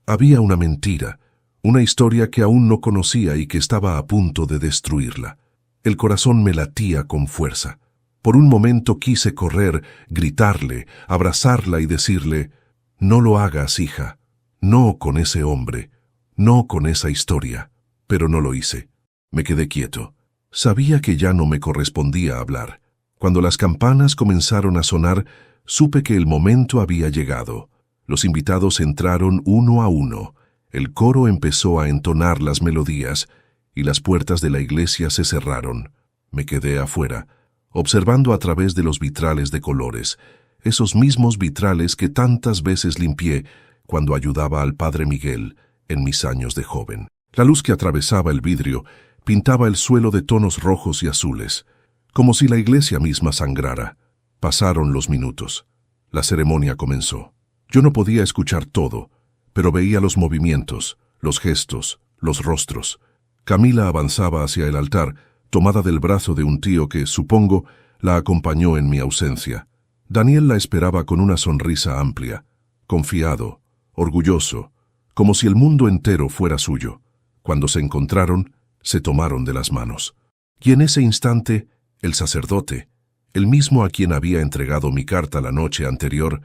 [SPEAKER 1] había una mentira, una historia que aún no conocía y que estaba a punto de destruirla. El corazón me latía con fuerza. Por un momento quise correr, gritarle, abrazarla y decirle: «No lo hagas, hija, no con ese hombre, no con esa historia». Pero no lo hice. Me quedé quieto. Sabía que ya no me correspondía hablar. Cuando las campanas comenzaron a sonar, supe que el momento había llegado. Los invitados entraron uno a uno. El coro empezó a entonar las melodías y las puertas de la iglesia se cerraron. Me quedé afuera, observando a través de los vitrales de colores, esos mismos vitrales que tantas veces limpié cuando ayudaba al padre Miguel en mis años de joven. La luz que atravesaba el vidrio pintaba el suelo de tonos rojos y azules, como si la iglesia misma sangrara. Pasaron los minutos. La ceremonia comenzó. Yo no podía escuchar todo, pero veía los movimientos, los gestos, los rostros. Camila avanzaba hacia el altar, tomada del brazo de un tío que, supongo, la acompañó en mi ausencia. Daniel la esperaba con una sonrisa amplia, confiado, orgulloso, como si el mundo entero fuera suyo. Cuando se encontraron, se tomaron de las manos. Y en ese instante, el sacerdote, el mismo a quien había entregado mi carta la noche anterior,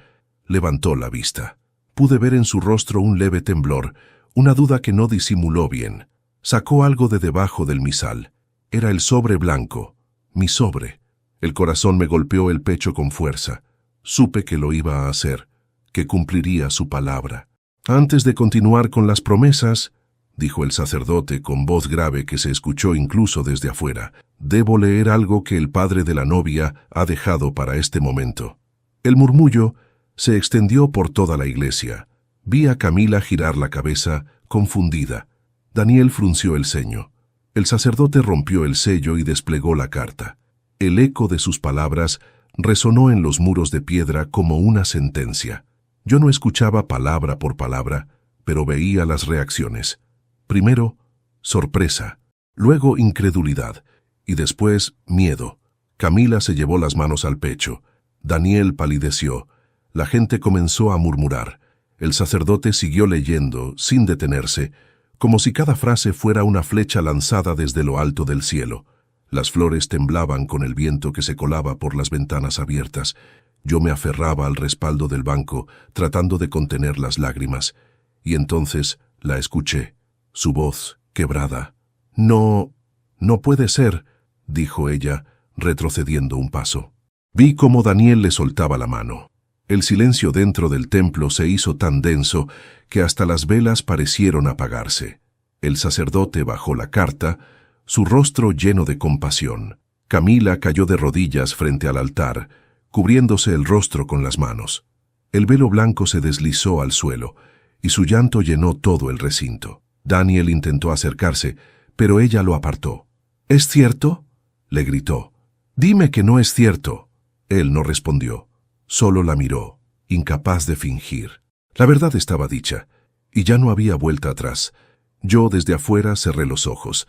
[SPEAKER 1] levantó la vista. Pude ver en su rostro un leve temblor, una duda que no disimuló bien. Sacó algo de debajo del misal. Era el sobre blanco, mi sobre. El corazón me golpeó el pecho con fuerza. Supe que lo iba a hacer, que cumpliría su palabra. Antes de continuar con las promesas, dijo el sacerdote con voz grave que se escuchó incluso desde afuera, debo leer algo que el padre de la novia ha dejado para este momento. El murmullo se extendió por toda la iglesia. Vi a Camila girar la cabeza, confundida. Daniel frunció el ceño. El sacerdote rompió el sello y desplegó la carta. El eco de sus palabras resonó en los muros de piedra como una sentencia. Yo no escuchaba palabra por palabra, pero veía las reacciones. Primero, sorpresa, luego incredulidad, y después miedo. Camila se llevó las manos al pecho. Daniel palideció. La gente comenzó a murmurar. El sacerdote siguió leyendo, sin detenerse, como si cada frase fuera una flecha lanzada desde lo alto del cielo. Las flores temblaban con el viento que se colaba por las ventanas abiertas. Yo me aferraba al respaldo del banco, tratando de contener las lágrimas. Y entonces la escuché. Su voz, quebrada. No puede ser, dijo ella, retrocediendo un paso. Vi cómo Daniel le soltaba la mano. El silencio dentro del templo se hizo tan denso que hasta las velas parecieron apagarse. El sacerdote bajó la carta, su rostro lleno de compasión. Camila cayó de rodillas frente al altar, cubriéndose el rostro con las manos. El velo blanco se deslizó al suelo, y su llanto llenó todo el recinto. Daniel intentó acercarse, pero ella lo apartó. ¿Es cierto?, le gritó. «Dime que no es cierto». Él no respondió. Solo la miró, incapaz de fingir. La verdad estaba dicha, y ya no había vuelta atrás. Yo desde afuera cerré los ojos.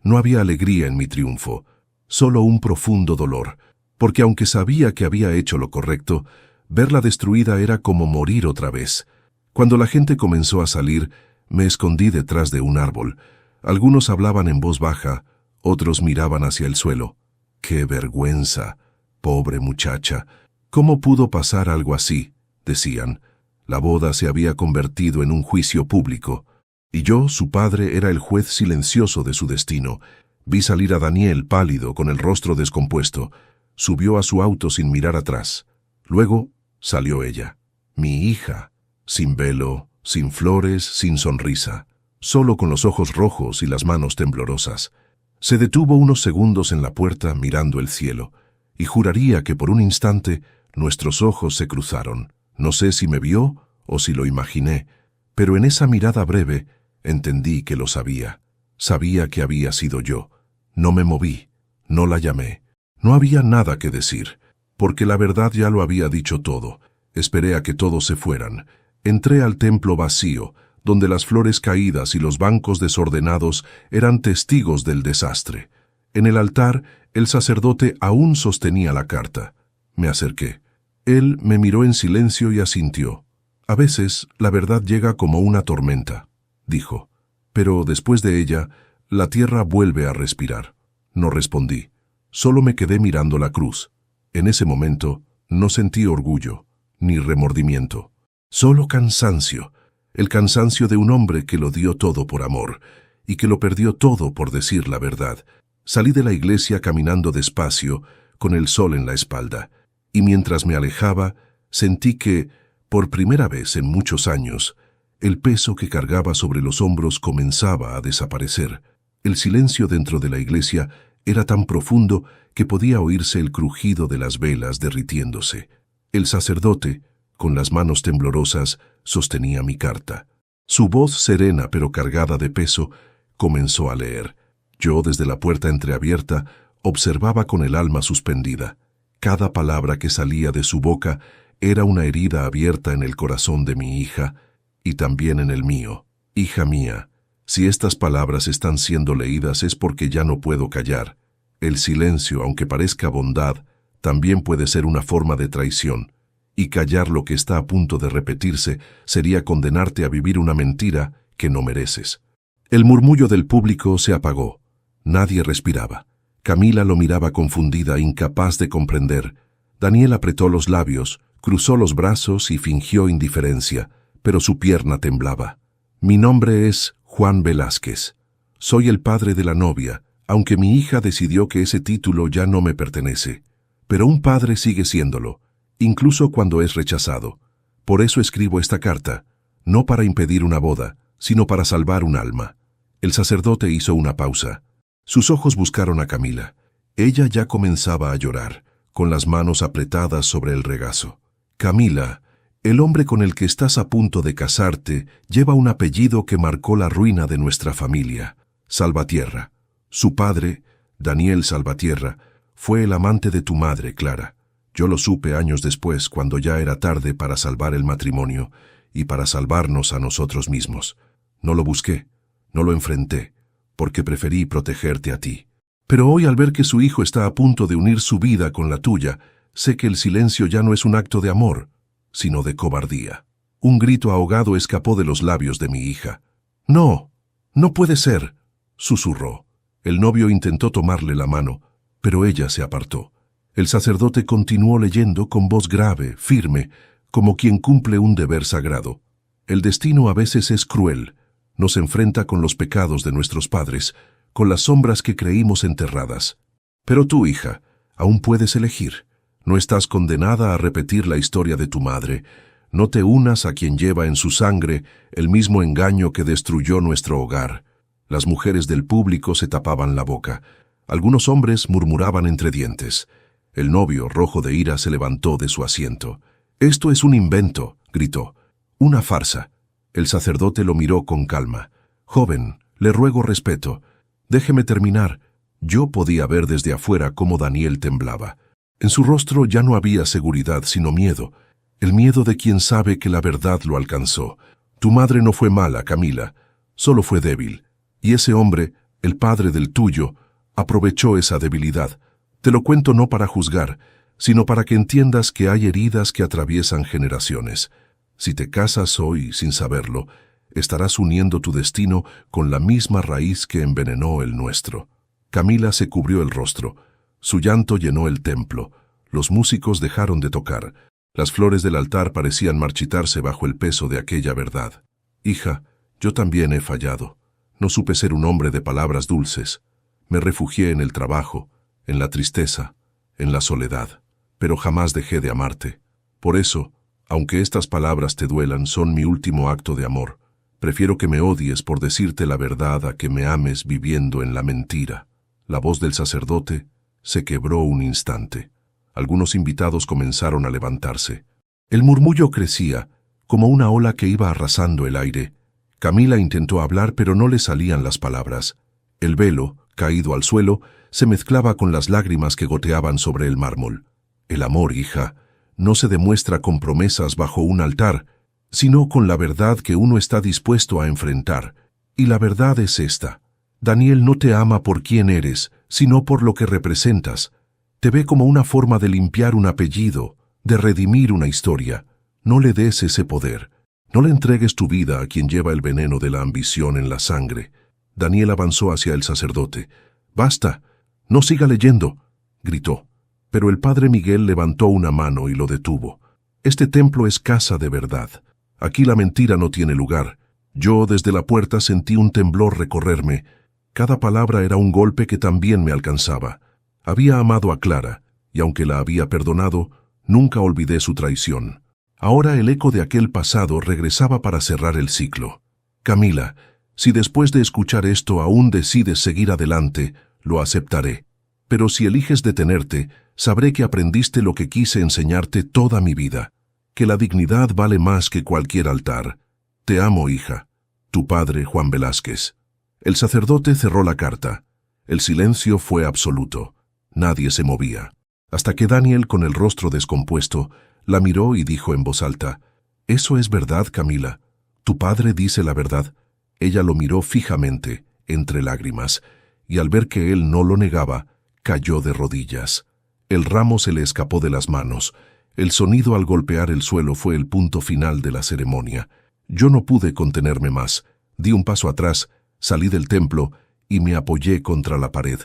[SPEAKER 1] No había alegría en mi triunfo, solo un profundo dolor, porque aunque sabía que había hecho lo correcto, verla destruida era como morir otra vez. Cuando la gente comenzó a salir, me escondí detrás de un árbol. Algunos hablaban en voz baja, otros miraban hacia el suelo. ¡Qué vergüenza! Pobre muchacha. ¿Cómo pudo pasar algo así?, decían. La boda se había convertido en un juicio público, y yo, su padre, era el juez silencioso de su destino. Vi salir a Daniel pálido, con el rostro descompuesto. Subió a su auto sin mirar atrás. Luego salió ella, mi hija, sin velo, sin flores, sin sonrisa, solo con los ojos rojos y las manos temblorosas. Se detuvo unos segundos en la puerta mirando el cielo, y juraría que por un instante nuestros ojos se cruzaron. No sé si me vio o si lo imaginé, pero en esa mirada breve entendí que lo sabía. Sabía que había sido yo. No me moví, no la llamé. No había nada que decir, porque la verdad ya lo había dicho todo. Esperé a que todos se fueran. Entré al templo vacío, donde las flores caídas y los bancos desordenados eran testigos del desastre. En el altar, el sacerdote aún sostenía la carta. Me acerqué. Él me miró en silencio y asintió. A veces, la verdad llega como una tormenta, dijo. Pero después de ella, la tierra vuelve a respirar. No respondí. Solo me quedé mirando la cruz. En ese momento, no sentí orgullo, ni remordimiento. Solo cansancio. El cansancio de un hombre que lo dio todo por amor, y que lo perdió todo por decir la verdad. Salí de la iglesia caminando despacio, con el sol en la espalda, y mientras me alejaba, sentí que, por primera vez en muchos años, el peso que cargaba sobre los hombros comenzaba a desaparecer. El silencio dentro de la iglesia Era tan profundo que podía oírse el crujido de las velas derritiéndose. El sacerdote, con las manos temblorosas, sostenía mi carta. Su voz serena pero cargada de peso comenzó a leer. Yo, desde la puerta entreabierta, observaba con el alma suspendida. Cada palabra que salía de su boca era una herida abierta en el corazón de mi hija y también en el mío. Hija mía, si estas palabras están siendo leídas es porque ya no puedo callar. El silencio, aunque parezca bondad, también puede ser una forma de traición, y callar lo que está a punto de repetirse sería condenarte a vivir una mentira que no mereces. El murmullo del público se apagó. Nadie respiraba. Camila lo miraba confundida, incapaz de comprender. Daniel apretó los labios, cruzó los brazos y fingió indiferencia, pero su pierna temblaba. Mi nombre es Juan Velázquez. Soy el padre de la novia, aunque mi hija decidió que ese título ya no me pertenece. Pero un padre sigue siéndolo, incluso cuando es rechazado. Por eso escribo esta carta, no para impedir una boda, sino para salvar un alma. El sacerdote hizo una pausa. Sus ojos buscaron a Camila. Ella ya comenzaba a llorar, con las manos apretadas sobre el regazo. Camila, el hombre con el que estás a punto de casarte lleva un apellido que marcó la ruina de nuestra familia, Salvatierra. Su padre, Daniel Salvatierra, fue el amante de tu madre, Clara. Yo lo supe años después, cuando ya era tarde para salvar el matrimonio y para salvarnos a nosotros mismos. No lo busqué, no lo enfrenté, porque preferí protegerte a ti. Pero hoy, al ver que su hijo está a punto de unir su vida con la tuya, sé que el silencio ya no es un acto de amor, sino de cobardía. Un grito ahogado escapó de los labios de mi hija. «No, no puede ser», susurró. El novio intentó tomarle la mano, pero ella se apartó. El sacerdote continuó leyendo con voz grave, firme, como quien cumple un deber sagrado. El destino a veces es cruel. Nos enfrenta con los pecados de nuestros padres, con las sombras que creímos enterradas. Pero tú, hija, aún puedes elegir. No estás condenada a repetir la historia de tu madre. No te unas a quien lleva en su sangre el mismo engaño que destruyó nuestro hogar. Las mujeres del público se tapaban la boca. Algunos hombres murmuraban entre dientes. El novio, rojo de ira, se levantó de su asiento. «Esto es un invento», gritó. «Una farsa». El sacerdote lo miró con calma. «Joven, le ruego respeto. Déjeme terminar». Yo podía ver desde afuera cómo Daniel temblaba. En su rostro ya no había seguridad, sino miedo. El miedo de quien sabe que la verdad lo alcanzó. Tu madre no fue mala, Camila. Solo fue débil. Y ese hombre, el padre del tuyo, aprovechó esa debilidad. Te lo cuento no para juzgar, sino para que entiendas que hay heridas que atraviesan generaciones. Si te casas hoy sin saberlo, estarás uniendo tu destino con la misma raíz que envenenó el nuestro. Camila se cubrió el rostro. Su llanto llenó el templo. Los músicos dejaron de tocar. Las flores del altar parecían marchitarse bajo el peso de aquella verdad. Hija, yo también he fallado. No supe ser un hombre de palabras dulces. Me refugié en el trabajo, en la tristeza, en la soledad. Pero jamás dejé de amarte. Por eso, aunque estas palabras te duelan, son mi último acto de amor. Prefiero que me odies por decirte la verdad a que me ames viviendo en la mentira. La voz del sacerdote se quebró un instante. Algunos invitados comenzaron a levantarse. El murmullo crecía, como una ola que iba arrasando el aire. Camila intentó hablar, pero no le salían las palabras. El velo, caído al suelo, se mezclaba con las lágrimas que goteaban sobre el mármol. El amor, hija, no se demuestra con promesas bajo un altar, sino con la verdad que uno está dispuesto a enfrentar. Y la verdad es esta. Daniel no te ama por quién eres, sino por lo que representas. Te ve como una forma de limpiar un apellido, de redimir una historia. No le des ese poder. No le entregues tu vida a quien lleva el veneno de la ambición en la sangre. Daniel avanzó hacia el sacerdote. «Basta, no siga leyendo», gritó. Pero el padre Miguel levantó una mano y lo detuvo. «Este templo es casa de verdad. Aquí la mentira no tiene lugar. Yo desde la puerta sentí un temblor recorrerme. Cada palabra era un golpe que también me alcanzaba. Había amado a Clara, y aunque la había perdonado, nunca olvidé su traición. Ahora el eco de aquel pasado regresaba para cerrar el ciclo. Camila, si después de escuchar esto aún decides seguir adelante, lo aceptaré. Pero si eliges detenerte, sabré que aprendiste lo que quise enseñarte toda mi vida, que la dignidad vale más que cualquier altar. Te amo, hija. Tu padre, Juan Velázquez. El sacerdote cerró la carta. El silencio fue absoluto. Nadie se movía. Hasta que Daniel, con el rostro descompuesto, la miró y dijo en voz alta: «¿Eso es verdad, Camila? ¿Tu padre dice la verdad?» Ella lo miró fijamente, entre lágrimas, y al ver que él no lo negaba, cayó de rodillas. El ramo se le escapó de las manos. El sonido al golpear el suelo fue el punto final de la ceremonia. Yo no pude contenerme más. Di un paso atrás, salí del templo y me apoyé contra la pared.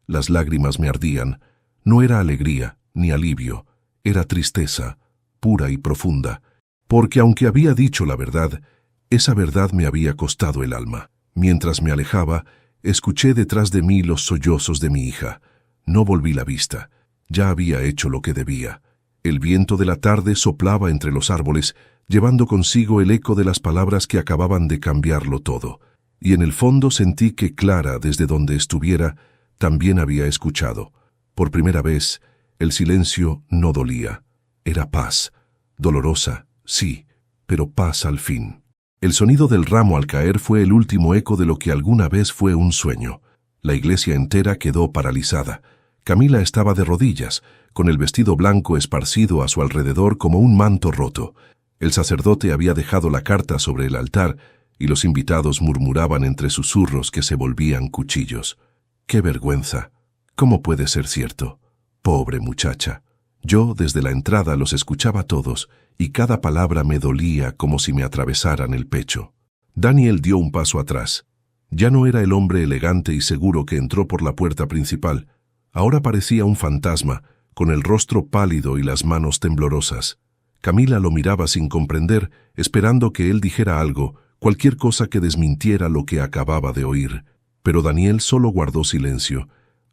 [SPEAKER 1] Las lágrimas me ardían. No era alegría ni alivio, era tristeza, pura y profunda, porque aunque había dicho la verdad, esa verdad me había costado el alma. Mientras me alejaba, escuché detrás de mí los sollozos de mi hija. No volví la vista. Ya había hecho lo que debía. El viento de la tarde soplaba entre los árboles, llevando consigo el eco de las palabras que acababan de cambiarlo todo. Y en el fondo sentí que Clara, desde donde estuviera, también había escuchado. Por primera vez, el silencio no dolía. Era paz. Dolorosa, sí, pero paz al fin. El sonido del ramo al caer fue el último eco de lo que alguna vez fue un sueño. La iglesia entera quedó paralizada. Camila estaba de rodillas, con el vestido blanco esparcido a su alrededor como un manto roto. El sacerdote había dejado la carta sobre el altar y los invitados murmuraban entre susurros que se volvían cuchillos. ¡Qué vergüenza! ¿Cómo puede ser cierto? Pobre muchacha. Yo desde la entrada los escuchaba todos y cada palabra me dolía como si me atravesaran el pecho. Daniel dio un paso atrás. Ya no era el hombre elegante y seguro que entró por la puerta principal. Ahora parecía un fantasma, con el rostro pálido y las manos temblorosas. Camila lo miraba sin comprender, esperando que él dijera algo, cualquier cosa que desmintiera lo que acababa de oír. Pero Daniel solo guardó silencio,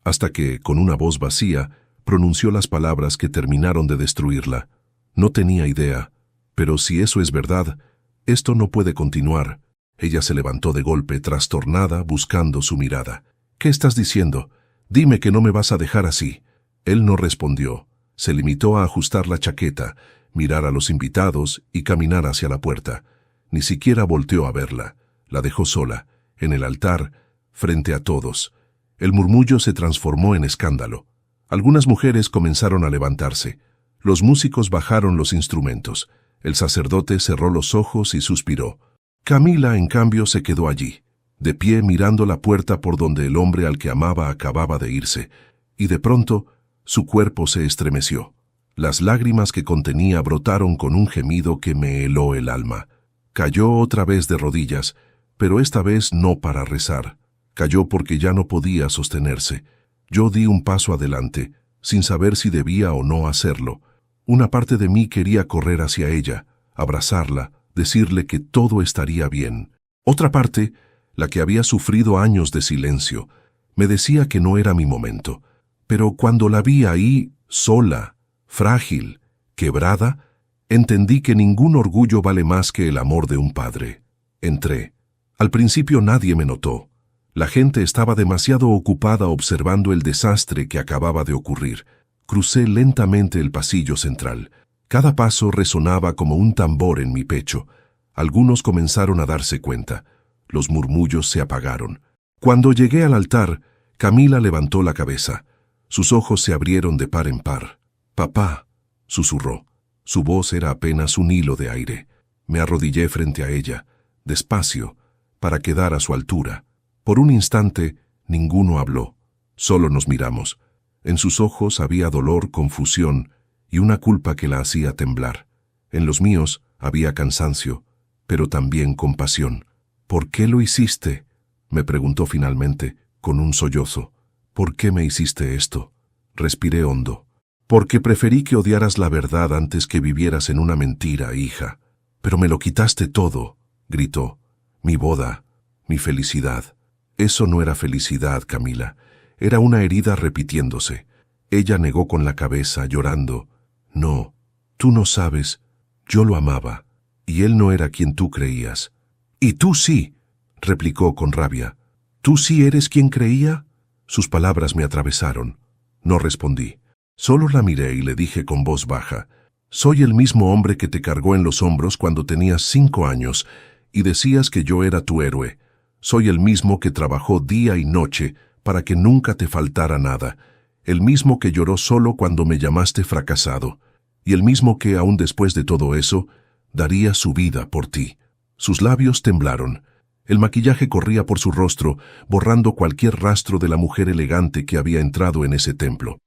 [SPEAKER 1] hasta que, con una voz vacía, pronunció las palabras que terminaron de destruirla. No tenía idea, pero si eso es verdad, esto no puede continuar. Ella se levantó de golpe, trastornada, buscando su mirada. «¿Qué estás diciendo? Dime que no me vas a dejar así». Él no respondió. Se limitó a ajustar la chaqueta, mirar a los invitados y caminar hacia la puerta. Ni siquiera volteó a verla. La dejó sola, en el altar, frente a todos. El murmullo se transformó en escándalo. Algunas mujeres comenzaron a levantarse. Los músicos bajaron los instrumentos. El sacerdote cerró los ojos y suspiró. Camila, en cambio, se quedó allí, de pie mirando la puerta por donde el hombre al que amaba acababa de irse, y de pronto su cuerpo se estremeció. Las lágrimas que contenía brotaron con un gemido que me heló el alma. Cayó otra vez de rodillas, pero esta vez no para rezar. Cayó porque ya no podía sostenerse. Yo di un paso adelante, sin saber si debía o no hacerlo. Una parte de mí quería correr hacia ella, abrazarla, decirle que todo estaría bien. Otra parte, la que había sufrido años de silencio, me decía que no era mi momento. Pero cuando la vi ahí, sola, frágil, quebrada, entendí que ningún orgullo vale más que el amor de un padre. Entré. Al principio nadie me notó. La gente estaba demasiado ocupada observando el desastre que acababa de ocurrir. Crucé lentamente el pasillo central. Cada paso resonaba como un tambor en mi pecho. Algunos comenzaron a darse cuenta. Los murmullos se apagaron. Cuando llegué al altar, Camila levantó la cabeza. Sus ojos se abrieron de par en par. «Papá», susurró. Su voz era apenas un hilo de aire. Me arrodillé frente a ella, despacio, para quedar a su altura. Por un instante, ninguno habló. Solo nos miramos. En sus ojos había dolor, confusión y una culpa que la hacía temblar. En los míos había cansancio, pero también compasión. «¿Por qué lo hiciste?», me preguntó finalmente, con un sollozo. «¿Por qué me hiciste esto?». Respiré hondo. «Porque preferí que odiaras la verdad antes que vivieras en una mentira, hija». «Pero me lo quitaste todo», gritó. «Mi boda, mi felicidad». Eso no era felicidad, Camila. Era una herida repitiéndose. Ella negó con la cabeza, llorando. «No, tú no sabes. Yo lo amaba, y él no era quien tú creías». «Y tú sí», replicó con rabia. «¿Tú sí eres quien creía?». Sus palabras me atravesaron. No respondí. Solo la miré y le dije con voz baja: «Soy el mismo hombre que te cargó en los hombros cuando tenías 5 años y decías que yo era tu héroe. Soy el mismo que trabajó día y noche para que nunca te faltara nada, el mismo que lloró solo cuando me llamaste fracasado, y el mismo que, aún después de todo eso, daría su vida por ti». Sus labios temblaron. El maquillaje corría por su rostro, borrando cualquier rastro de la mujer elegante que había entrado en ese templo.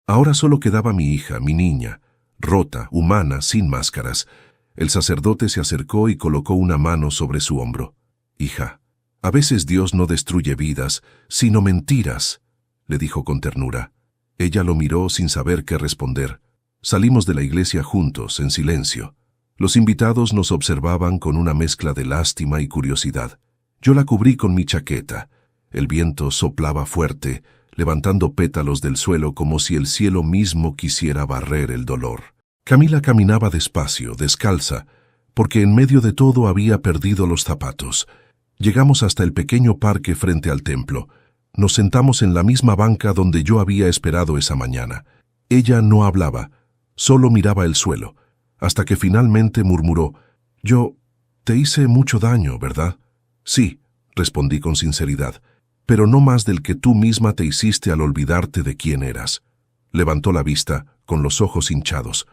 [SPEAKER 1] Ahora solo quedaba mi hija, mi niña, rota, humana, sin máscaras. El sacerdote se acercó y colocó una mano sobre su hombro. «Hija, a veces Dios no destruye vidas, sino mentiras», le dijo con ternura. Ella lo miró sin saber qué responder. Salimos de la iglesia juntos, en silencio. Los invitados nos observaban con una mezcla de lástima y curiosidad. Yo la cubrí con mi chaqueta. El viento soplaba fuerte, levantando pétalos del suelo como si el cielo mismo quisiera barrer el dolor. Camila caminaba despacio, descalza, porque en medio de todo había perdido los zapatos. Llegamos hasta el pequeño parque frente al templo. Nos sentamos en la misma banca donde yo había esperado esa mañana. Ella no hablaba, solo miraba el suelo, hasta que finalmente murmuró: «Yo te hice mucho daño, ¿verdad?» «Sí», respondí con sinceridad, «pero no más del que tú misma te hiciste al olvidarte de quién eras». Levantó la vista, con los ojos hinchados.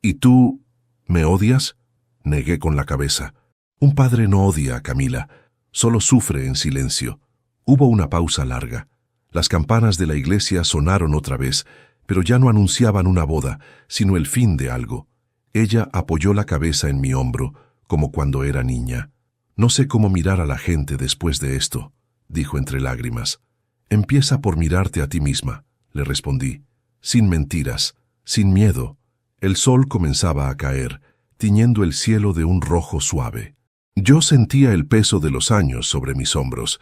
[SPEAKER 1] «¿Y tú me odias?». Negué con la cabeza. Un padre no odia a Camila, solo sufre en silencio. Hubo una pausa larga. Las campanas de la iglesia sonaron otra vez, pero ya no anunciaban una boda, sino el fin de algo. Ella apoyó la cabeza en mi hombro, como cuando era niña. «No sé cómo mirar a la gente después de esto», dijo entre lágrimas. «Empieza por mirarte a ti misma», le respondí, sin mentiras, sin miedo. El sol comenzaba a caer, tiñendo el cielo de un rojo suave. Yo sentía el peso de los años sobre mis hombros,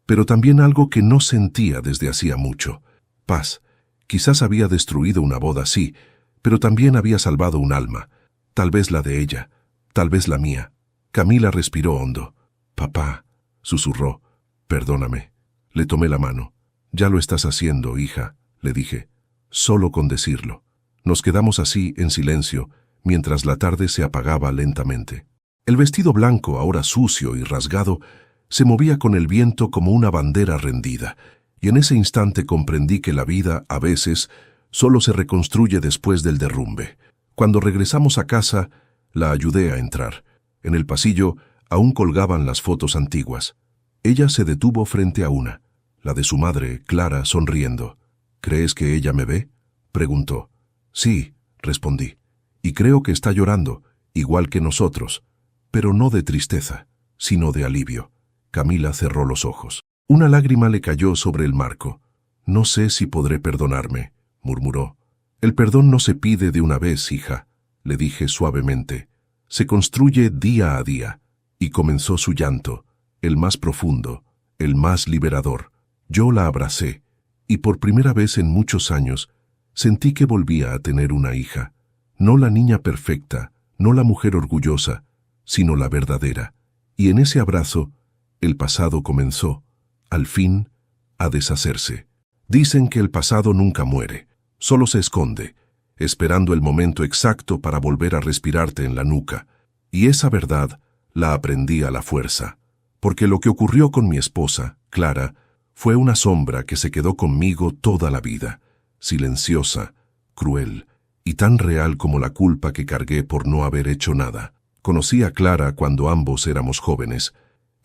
[SPEAKER 1] pero también algo que no sentía desde hacía mucho: paz. Quizás había destruido una boda, sí, pero también había salvado un alma, tal vez la de ella, tal vez la mía. Camila respiró hondo. «Papá», susurró, «perdóname». Le tomé la mano. «Ya lo estás haciendo, hija», le dije, solo con decirlo. Nos quedamos así, en silencio, mientras la tarde se apagaba lentamente. El vestido blanco, ahora sucio y rasgado, se movía con el viento como una bandera rendida, y en ese instante comprendí que la vida, a veces, solo se reconstruye después del derrumbe. Cuando regresamos a casa, la ayudé a entrar. En el pasillo aún colgaban las fotos antiguas. Ella se detuvo frente a una, la de su madre, Clara, sonriendo. «¿Crees que ella me ve?», preguntó. «Sí», respondí, «y creo que está llorando, igual que nosotros, pero no de tristeza, sino de alivio». Camila cerró los ojos. Una lágrima le cayó sobre el marco. «No sé si podré perdonarme», murmuró. «El perdón no se pide de una vez, hija», le dije suavemente. «Se construye día a día». Y comenzó su llanto, el más profundo, el más liberador. Yo la abracé, y por primera vez en muchos años sentí que volvía a tener una hija. No la niña perfecta, no la mujer orgullosa, sino la verdadera. Y en ese abrazo, el pasado comenzó, al fin, a deshacerse. Dicen que el pasado nunca muere, solo se esconde, esperando el momento exacto para volver a respirarte en la nuca. Y esa verdad la aprendí a la fuerza, porque lo que ocurrió con mi esposa, Clara, fue una sombra que se quedó conmigo toda la vida, silenciosa, cruel y tan real como la culpa que cargué por no haber hecho nada. Conocí a Clara cuando ambos éramos jóvenes.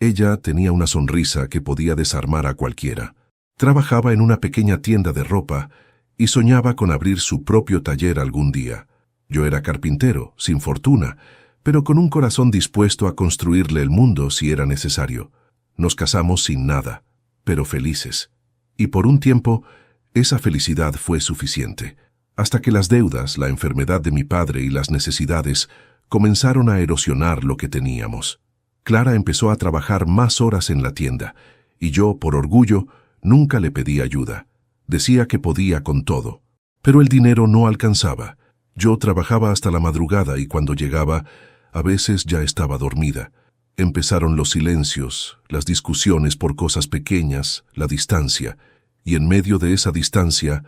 [SPEAKER 1] Ella tenía una sonrisa que podía desarmar a cualquiera. Trabajaba en una pequeña tienda de ropa y soñaba con abrir su propio taller algún día. Yo era carpintero, sin fortuna, pero con un corazón dispuesto a construirle el mundo si era necesario. Nos casamos sin nada, pero felices. Y por un tiempo, esa felicidad fue suficiente, hasta que las deudas, la enfermedad de mi padre y las necesidades comenzaron a erosionar lo que teníamos. Clara empezó a trabajar más horas en la tienda, y yo, por orgullo, nunca le pedí ayuda. Decía que podía con todo. Pero el dinero no alcanzaba. Yo trabajaba hasta la madrugada y cuando llegaba, a veces ya estaba dormida. Empezaron los silencios, las discusiones por cosas pequeñas, la distancia, y en medio de esa distancia,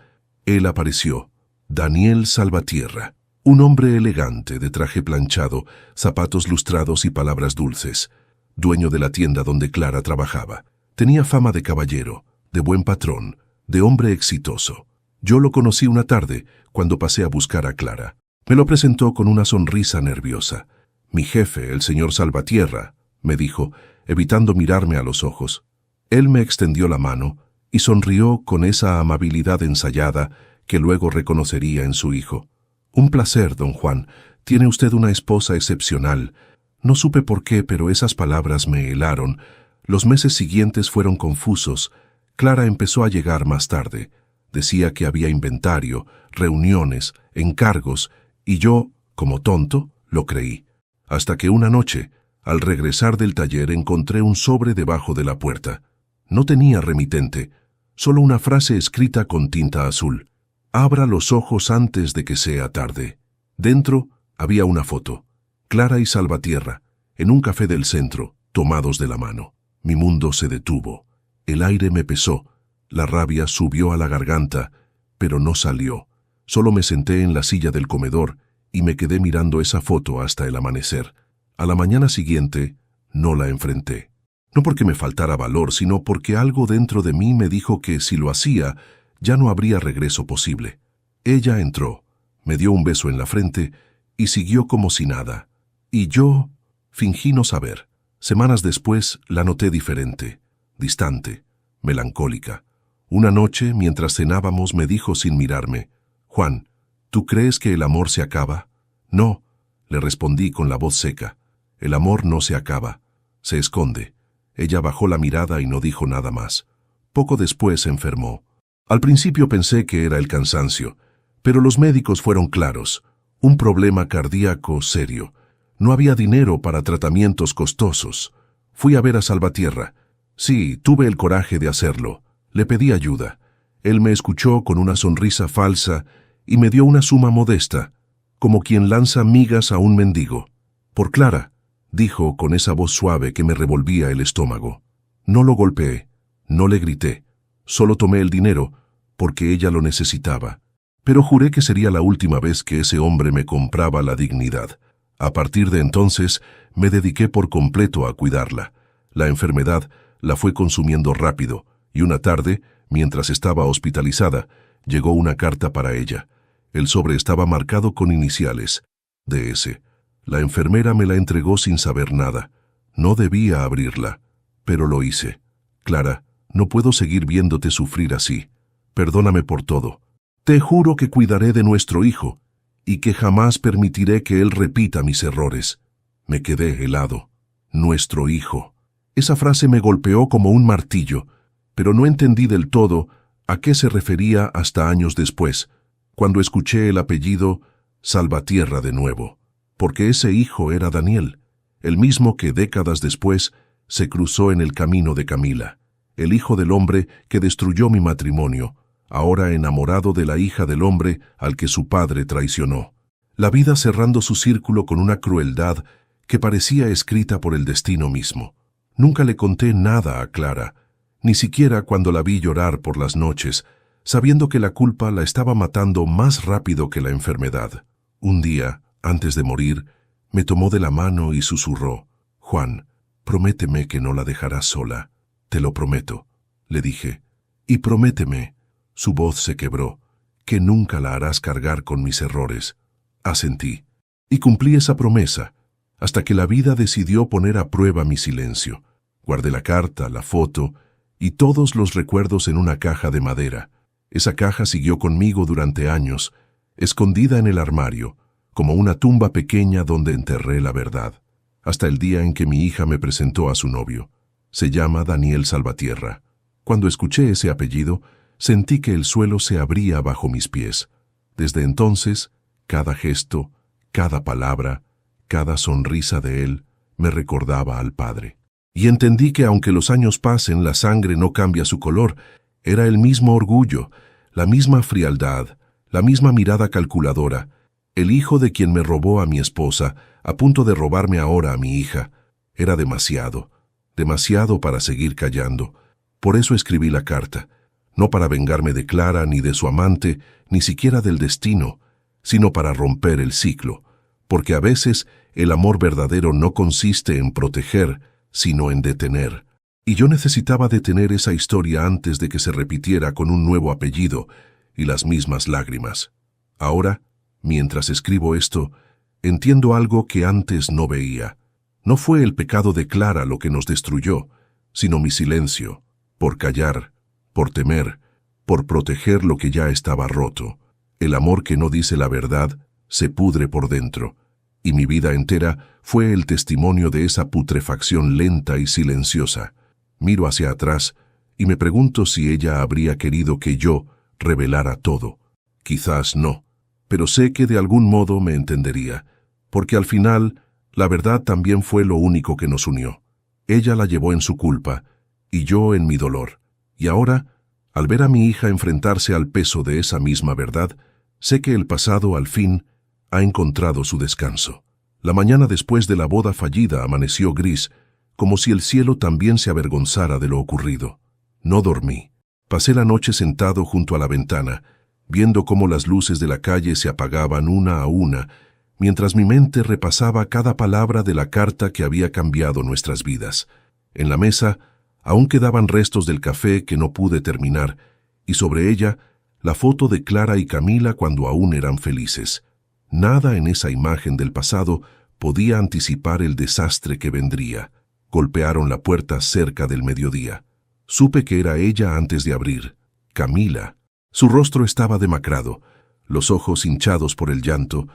[SPEAKER 1] Él apareció, Daniel Salvatierra, un hombre elegante de traje planchado, zapatos lustrados y palabras dulces, dueño de la tienda donde Clara trabajaba. Tenía fama de caballero, de buen patrón, de hombre exitoso. Yo lo conocí una tarde, cuando pasé a buscar a Clara. Me lo presentó con una sonrisa nerviosa. «Mi jefe, el señor Salvatierra», me dijo, evitando mirarme a los ojos. Él me extendió la mano y sonrió con esa amabilidad ensayada que luego reconocería en su hijo. «Un placer, don Juan. Tiene usted una esposa excepcional». No supe por qué, pero esas palabras me helaron. Los meses siguientes fueron confusos. Clara empezó a llegar más tarde. Decía que había inventario, reuniones, encargos, y yo, como tonto, lo creí. Hasta que una noche, al regresar del taller, encontré un sobre debajo de la puerta. No tenía remitente, solo una frase escrita con tinta azul. «Abra los ojos antes de que sea tarde». Dentro había una foto. Clara y Salvatierra, en un café del centro, tomados de la mano. Mi mundo se detuvo. El aire me pesó. La rabia subió a la garganta, pero no salió. Solo me senté en la silla del comedor y me quedé mirando esa foto hasta el amanecer. A la mañana siguiente, no la enfrenté. No porque me faltara valor, sino porque algo dentro de mí me dijo que si lo hacía, ya no habría regreso posible. Ella entró, me dio un beso en la frente y siguió como si nada. Y yo fingí no saber. Semanas después la noté diferente, distante, melancólica. Una noche, mientras cenábamos, me dijo sin mirarme: «Juan, ¿tú crees que el amor se acaba?» «No», le respondí con la voz seca. «El amor no se acaba, se esconde». Ella bajó la mirada y no dijo nada más. Poco después se enfermó. Al principio pensé que era el cansancio, pero los médicos fueron claros. Un problema cardíaco serio. No había dinero para tratamientos costosos. Fui a ver a Salvatierra. Sí, tuve el coraje de hacerlo. Le pedí ayuda. Él me escuchó con una sonrisa falsa y me dio una suma modesta, como quien lanza migas a un mendigo. «Por Clara», dijo con esa voz suave que me revolvía el estómago. No lo golpeé, no le grité. Solo tomé el dinero porque ella lo necesitaba. Pero juré que sería la última vez que ese hombre me compraba la dignidad. A partir de entonces, me dediqué por completo a cuidarla. La enfermedad la fue consumiendo rápido, y una tarde, mientras estaba hospitalizada, llegó una carta para ella. El sobre estaba marcado con iniciales: DS. La enfermera me la entregó sin saber nada. No debía abrirla, pero lo hice. «Clara, no puedo seguir viéndote sufrir así. Perdóname por todo. Te juro que cuidaré de nuestro hijo y que jamás permitiré que él repita mis errores». Me quedé helado. «Nuestro hijo». Esa frase me golpeó como un martillo, pero no entendí del todo a qué se refería hasta años después, cuando escuché el apellido Salvatierra de nuevo, porque ese hijo era Daniel, el mismo que décadas después se cruzó en el camino de Camila, el hijo del hombre que destruyó mi matrimonio, ahora enamorado de la hija del hombre al que su padre traicionó. La vida cerrando su círculo con una crueldad que parecía escrita por el destino mismo. Nunca le conté nada a Clara, ni siquiera cuando la vi llorar por las noches, sabiendo que la culpa la estaba matando más rápido que la enfermedad. Un día, antes de morir, me tomó de la mano y susurró: «Juan, prométeme que no la dejarás sola». «Te lo prometo», le dije. «Y prométeme», su voz se quebró, «que nunca la harás cargar con mis errores». Asentí, y cumplí esa promesa, hasta que la vida decidió poner a prueba mi silencio. Guardé la carta, la foto y todos los recuerdos en una caja de madera. Esa caja siguió conmigo durante años, escondida en el armario, como una tumba pequeña donde enterré la verdad, hasta el día en que mi hija me presentó a su novio. Se llama Daniel Salvatierra. Cuando escuché ese apellido, sentí que el suelo se abría bajo mis pies. Desde entonces, cada gesto, cada palabra, cada sonrisa de él me recordaba al padre. Y entendí que aunque los años pasen, la sangre no cambia su color. Era el mismo orgullo, la misma frialdad, la misma mirada calculadora. El hijo de quien me robó a mi esposa, a punto de robarme ahora a mi hija. Era demasiado, demasiado para seguir callando. Por eso escribí la carta. no para vengarme de Clara ni de su amante, ni siquiera del destino, sino para romper el ciclo, porque a veces el amor verdadero no consiste en proteger, sino en detener. Y yo necesitaba detener esa historia antes de que se repitiera con un nuevo apellido y las mismas lágrimas. Ahora, mientras escribo esto, entiendo algo que antes no veía. No fue el pecado de Clara lo que nos destruyó, sino mi silencio, por callar, por temer, por proteger lo que ya estaba roto. El amor que no dice la verdad se pudre por dentro, y mi vida entera fue el testimonio de esa putrefacción lenta y silenciosa. Miro hacia atrás y me pregunto si ella habría querido que yo revelara todo. Quizás no, pero sé que de algún modo me entendería, porque al final la verdad también fue lo único que nos unió. Ella la llevó en su culpa y yo en mi dolor. Y ahora, al ver a mi hija enfrentarse al peso de esa misma verdad, sé que el pasado al fin ha encontrado su descanso. La mañana después de la boda fallida amaneció gris, como si el cielo también se avergonzara de lo ocurrido. No dormí. Pasé la noche sentado junto a la ventana, viendo cómo las luces de la calle se apagaban una a una, mientras mi mente repasaba cada palabra de la carta que había cambiado nuestras vidas. En la mesa aún quedaban restos del café que no pude terminar, y sobre ella la foto de Clara y Camila cuando aún eran felices. Nada en esa imagen del pasado podía anticipar el desastre que vendría. Golpearon la puerta cerca del mediodía. Supe que era ella antes de abrir. Camila. Su rostro estaba demacrado, los ojos hinchados por el llanto,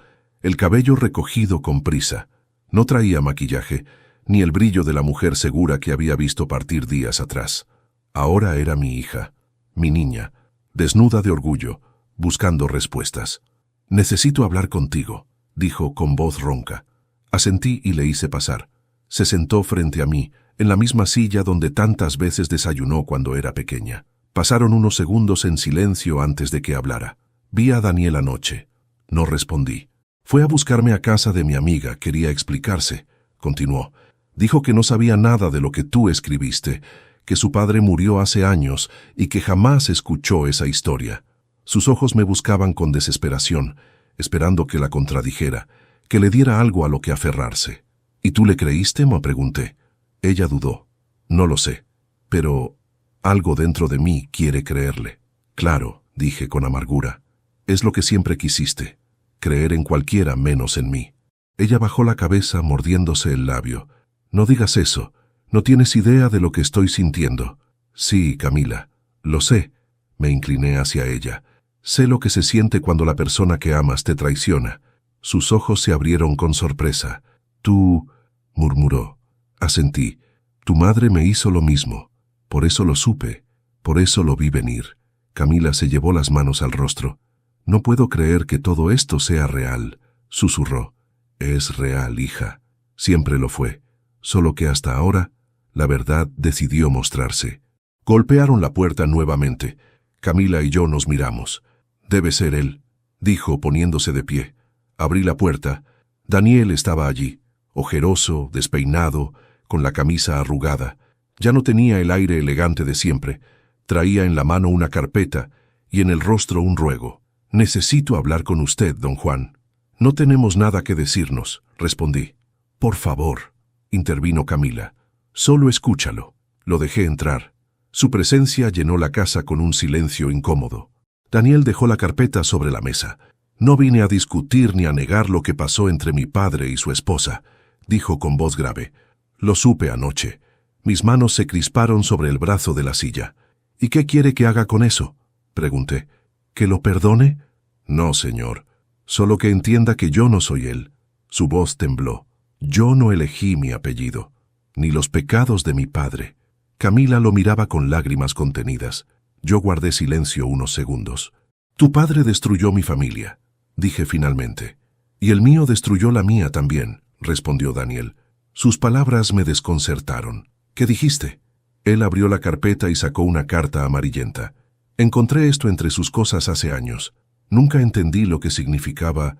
[SPEAKER 1] el cabello recogido con prisa. No traía maquillaje, ni el brillo de la mujer segura que había visto partir días atrás. Ahora era mi hija, mi niña, desnuda de orgullo, buscando respuestas. «Necesito hablar contigo», dijo con voz ronca. Asentí y le hice pasar. Se sentó frente a mí, en la misma silla donde tantas veces desayunó cuando era pequeña. Pasaron unos segundos en silencio antes de que hablara. Vi a Daniel anoche. No respondí. Fue a buscarme a casa de mi amiga, quería explicarse. Continuó. Dijo que no sabía nada de lo que tú escribiste, que su padre murió hace años y que jamás escuchó esa historia. Sus ojos me buscaban con desesperación, esperando que la contradijera, que le diera algo a lo que aferrarse. ¿Y tú le creíste?, me pregunté. Ella dudó. No lo sé, pero algo dentro de mí quiere creerle. Claro, dije con amargura. Es lo que siempre quisiste, creer en cualquiera menos en mí. Ella bajó la cabeza mordiéndose el labio. No digas eso, no tienes idea de lo que estoy sintiendo. Sí, Camila, lo sé. Me incliné hacia ella. Sé lo que se siente cuando la persona que amas te traiciona. Sus ojos se abrieron con sorpresa. Tú, murmuró. Asentí. Tu madre me hizo lo mismo. Por eso lo supe. Por eso lo vi venir. Camila se llevó las manos al rostro. No puedo creer que todo esto sea real, susurró. Es real, hija. Siempre lo fue. Solo que hasta ahora, la verdad decidió mostrarse. Golpearon la puerta nuevamente. Camila y yo nos miramos. Debe ser él, dijo poniéndose de pie. Abrí la puerta. Daniel estaba allí, ojeroso, despeinado, con la camisa arrugada. Ya no tenía el aire elegante de siempre. Traía en la mano una carpeta y en el rostro un ruego. Necesito hablar con usted, don Juan. No tenemos nada que decirnos, respondí. Por favor, intervino Camila. Solo escúchalo. Lo dejé entrar. Su presencia llenó la casa con un silencio incómodo. Daniel dejó la carpeta sobre la mesa. No vine a discutir ni a negar lo que pasó entre mi padre y su esposa, dijo con voz grave. Lo supe anoche. Mis manos se crisparon sobre el brazo de la silla. ¿Y qué quiere que haga con eso?, pregunté. ¿Que lo perdone? No, señor. Solo que entienda que yo no soy él. Su voz tembló. Yo no elegí mi apellido, ni los pecados de mi padre. Camila lo miraba con lágrimas contenidas. Yo guardé silencio unos segundos. Tu padre destruyó mi familia, dije finalmente. Y el mío destruyó la mía también, respondió Daniel. Sus palabras me desconcertaron. ¿Qué dijiste? Él abrió la carpeta y sacó una carta amarillenta. Encontré esto entre sus cosas hace años. Nunca entendí lo que significaba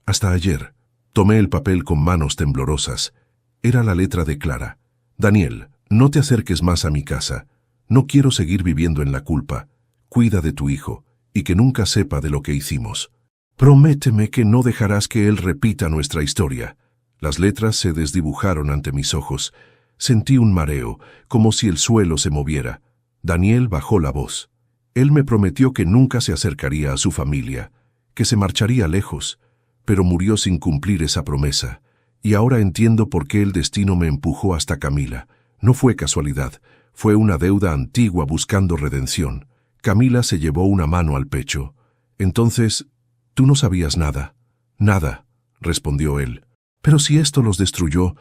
[SPEAKER 1] hasta ayer. Tomé el papel con manos temblorosas. Era la letra de Clara. Daniel, no te acerques más a mi casa. No quiero seguir viviendo en la culpa. Cuida de tu hijo, y que nunca sepa de lo que hicimos. Prométeme que no dejarás que él repita nuestra historia. Las letras se desdibujaron ante mis ojos. Sentí un mareo, como si el suelo se moviera. Daniel bajó la voz. Él me prometió que nunca se acercaría a su familia, que se marcharía lejos, pero murió sin cumplir esa promesa. Y ahora entiendo por qué el destino me empujó hasta Camila. No fue casualidad, fue una deuda antigua buscando redención. Camila se llevó una mano al pecho. Entonces, tú no sabías nada. Nada, respondió él. Pero si esto los destruyó,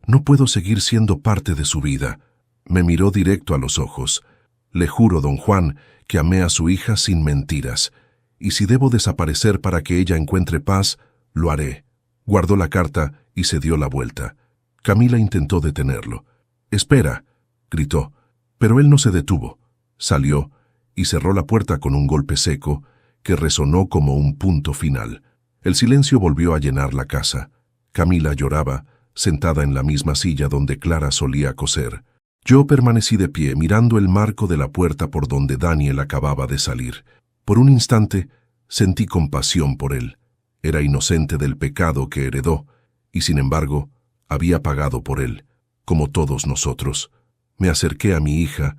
[SPEAKER 1] no puedo seguir siendo parte de su vida. Me miró directo a los ojos. Le juro, don Juan, que amé a su hija sin mentiras. Y si debo desaparecer para que ella encuentre paz, lo haré. Guardó la carta y se dio la vuelta. Camila intentó detenerlo. «Espera», gritó, pero él no se detuvo. Salió y cerró la puerta con un golpe seco que resonó como un punto final. El silencio volvió a llenar la casa. Camila lloraba, sentada en la misma silla donde Clara solía coser. Yo permanecí de pie, mirando el marco de la puerta por donde Daniel acababa de salir. Por un instante sentí compasión por él. Era inocente del pecado que heredó, y sin embargo, había pagado por él, como todos nosotros. Me acerqué a mi hija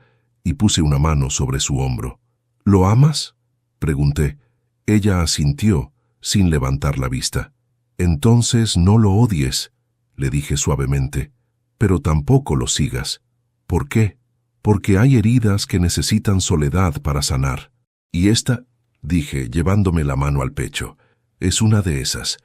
[SPEAKER 1] y puse una mano sobre su hombro. «¿Lo amas?», pregunté. Ella asintió, sin levantar la vista. «Entonces no lo odies», le dije suavemente, «pero tampoco lo sigas». «¿Por qué?». «Porque hay heridas que necesitan soledad para sanar. Y esta», dije, llevándome la mano al pecho, «es una de esas».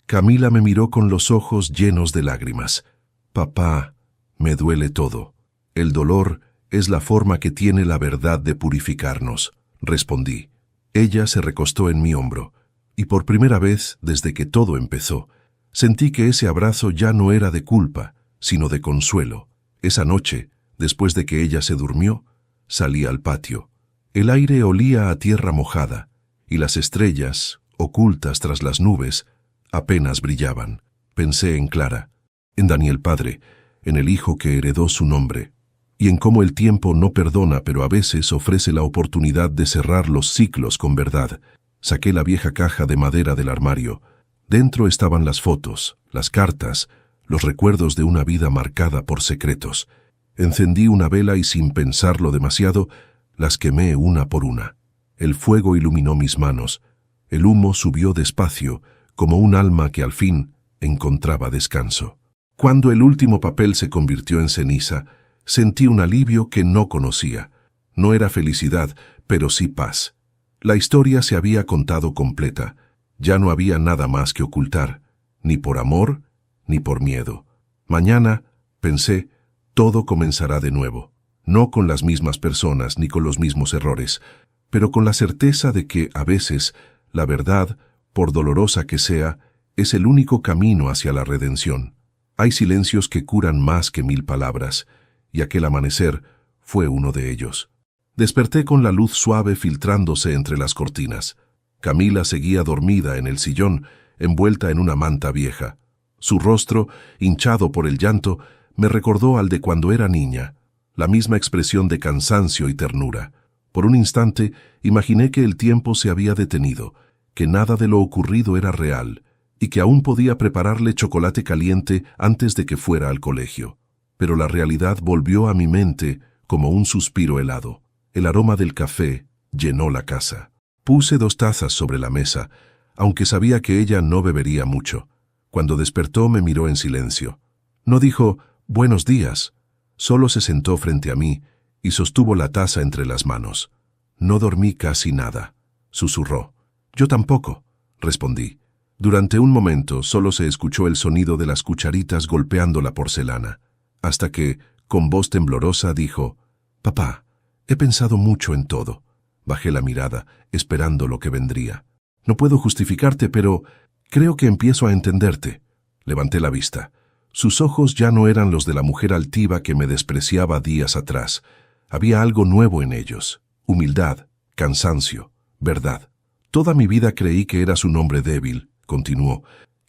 [SPEAKER 1] Camila me miró con los ojos llenos de lágrimas. «Papá, me duele todo. El dolor es la forma que tiene la verdad de purificarnos», respondí. Ella se recostó en mi hombro, y por primera vez, desde que todo empezó, sentí que ese abrazo ya no era de culpa, sino de consuelo. Esa noche, después de que ella se durmió, salí al patio. El aire olía a tierra mojada, y las estrellas, ocultas tras las nubes, apenas brillaban. Pensé en Clara, en Daniel padre, en el hijo que heredó su nombre, y en cómo el tiempo no perdona pero a veces ofrece la oportunidad de cerrar los ciclos con verdad. Saqué la vieja caja de madera del armario. Dentro estaban las fotos, las cartas, los recuerdos de una vida marcada por secretos. Encendí una vela y sin pensarlo demasiado, las quemé una por una. El fuego iluminó mis manos. El humo subió despacio, como un alma que al fin encontraba descanso. Cuando el último papel se convirtió en ceniza, sentí un alivio que no conocía. No era felicidad, pero sí paz. La historia se había contado completa. Ya no había nada más que ocultar, ni por amor, ni por miedo. Mañana, pensé, todo comenzará de nuevo. No con las mismas personas ni con los mismos errores, pero con la certeza de que, a veces, la verdad, por dolorosa que sea, es el único camino hacia la redención. Hay silencios que curan más que 1000 palabras, y aquel amanecer fue uno de ellos. Desperté con la luz suave filtrándose entre las cortinas. Camila seguía dormida en el sillón, envuelta en una manta vieja. Su rostro, hinchado por el llanto, me recordó al de cuando era niña, la misma expresión de cansancio y ternura. Por un instante imaginé que el tiempo se había detenido, que nada de lo ocurrido era real, y que aún podía prepararle chocolate caliente antes de que fuera al colegio. Pero la realidad volvió a mi mente como un suspiro helado. El aroma del café llenó la casa. Puse 2 tazas sobre la mesa, aunque sabía que ella no bebería mucho. Cuando despertó me miró en silencio. No dijo «buenos días», solo se sentó frente a mí y sostuvo la taza entre las manos. «No dormí casi nada», susurró. «Yo tampoco», respondí. Durante un momento solo se escuchó el sonido de las cucharitas golpeando la porcelana, hasta que, con voz temblorosa, dijo «Papá, he pensado mucho en todo». Bajé la mirada, esperando lo que vendría. «No puedo justificarte, pero creo que empiezo a entenderte». Levanté la vista. Sus ojos ya no eran los de la mujer altiva que me despreciaba días atrás. Había algo nuevo en ellos. Humildad, cansancio, verdad. «Toda mi vida creí que eras un hombre débil», continuó,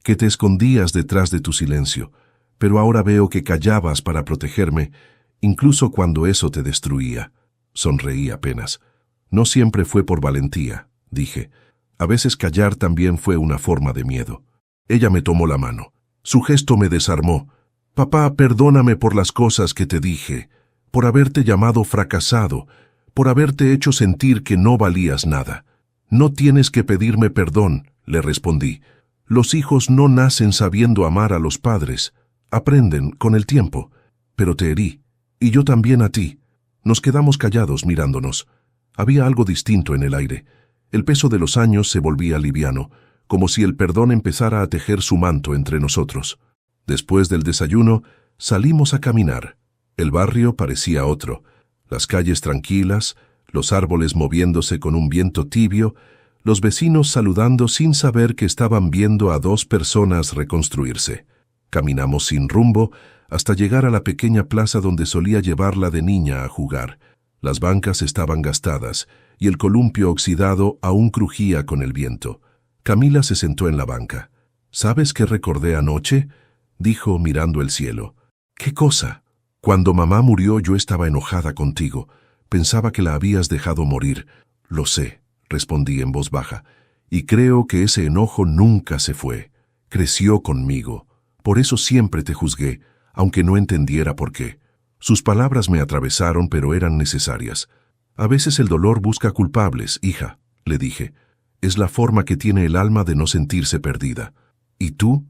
[SPEAKER 1] «que te escondías detrás de tu silencio, pero ahora veo que callabas para protegerme, incluso cuando eso te destruía». Sonreí apenas. No siempre fue por valentía, dije. A veces callar también fue una forma de miedo. Ella me tomó la mano. Su gesto me desarmó. Papá, perdóname por las cosas que te dije, por haberte llamado fracasado, por haberte hecho sentir que no valías nada. No tienes que pedirme perdón, le respondí. Los hijos no nacen sabiendo amar a los padres. Aprenden con el tiempo. Pero te herí, y yo también a ti. Nos quedamos callados mirándonos. Había algo distinto en el aire. El peso de los años se volvía liviano, como si el perdón empezara a tejer su manto entre nosotros. Después del desayuno, salimos a caminar. El barrio parecía otro. Las calles tranquilas, los árboles moviéndose con un viento tibio, los vecinos saludando sin saber que estaban viendo a dos personas reconstruirse. Caminamos sin rumbo hasta llegar a la pequeña plaza donde solía llevarla de niña a jugar. Las bancas estaban gastadas y el columpio oxidado aún crujía con el viento. Camila se sentó en la banca. ¿Sabes qué recordé anoche?, dijo mirando el cielo. ¿Qué cosa? Cuando mamá murió yo estaba enojada contigo. Pensaba que la habías dejado morir. Lo sé, respondí en voz baja, y creo que ese enojo nunca se fue. Creció conmigo. Por eso siempre te juzgué, aunque no entendiera por qué. Sus palabras me atravesaron, pero eran necesarias. A veces el dolor busca culpables, hija, le dije. Es la forma que tiene el alma de no sentirse perdida. ¿Y tú?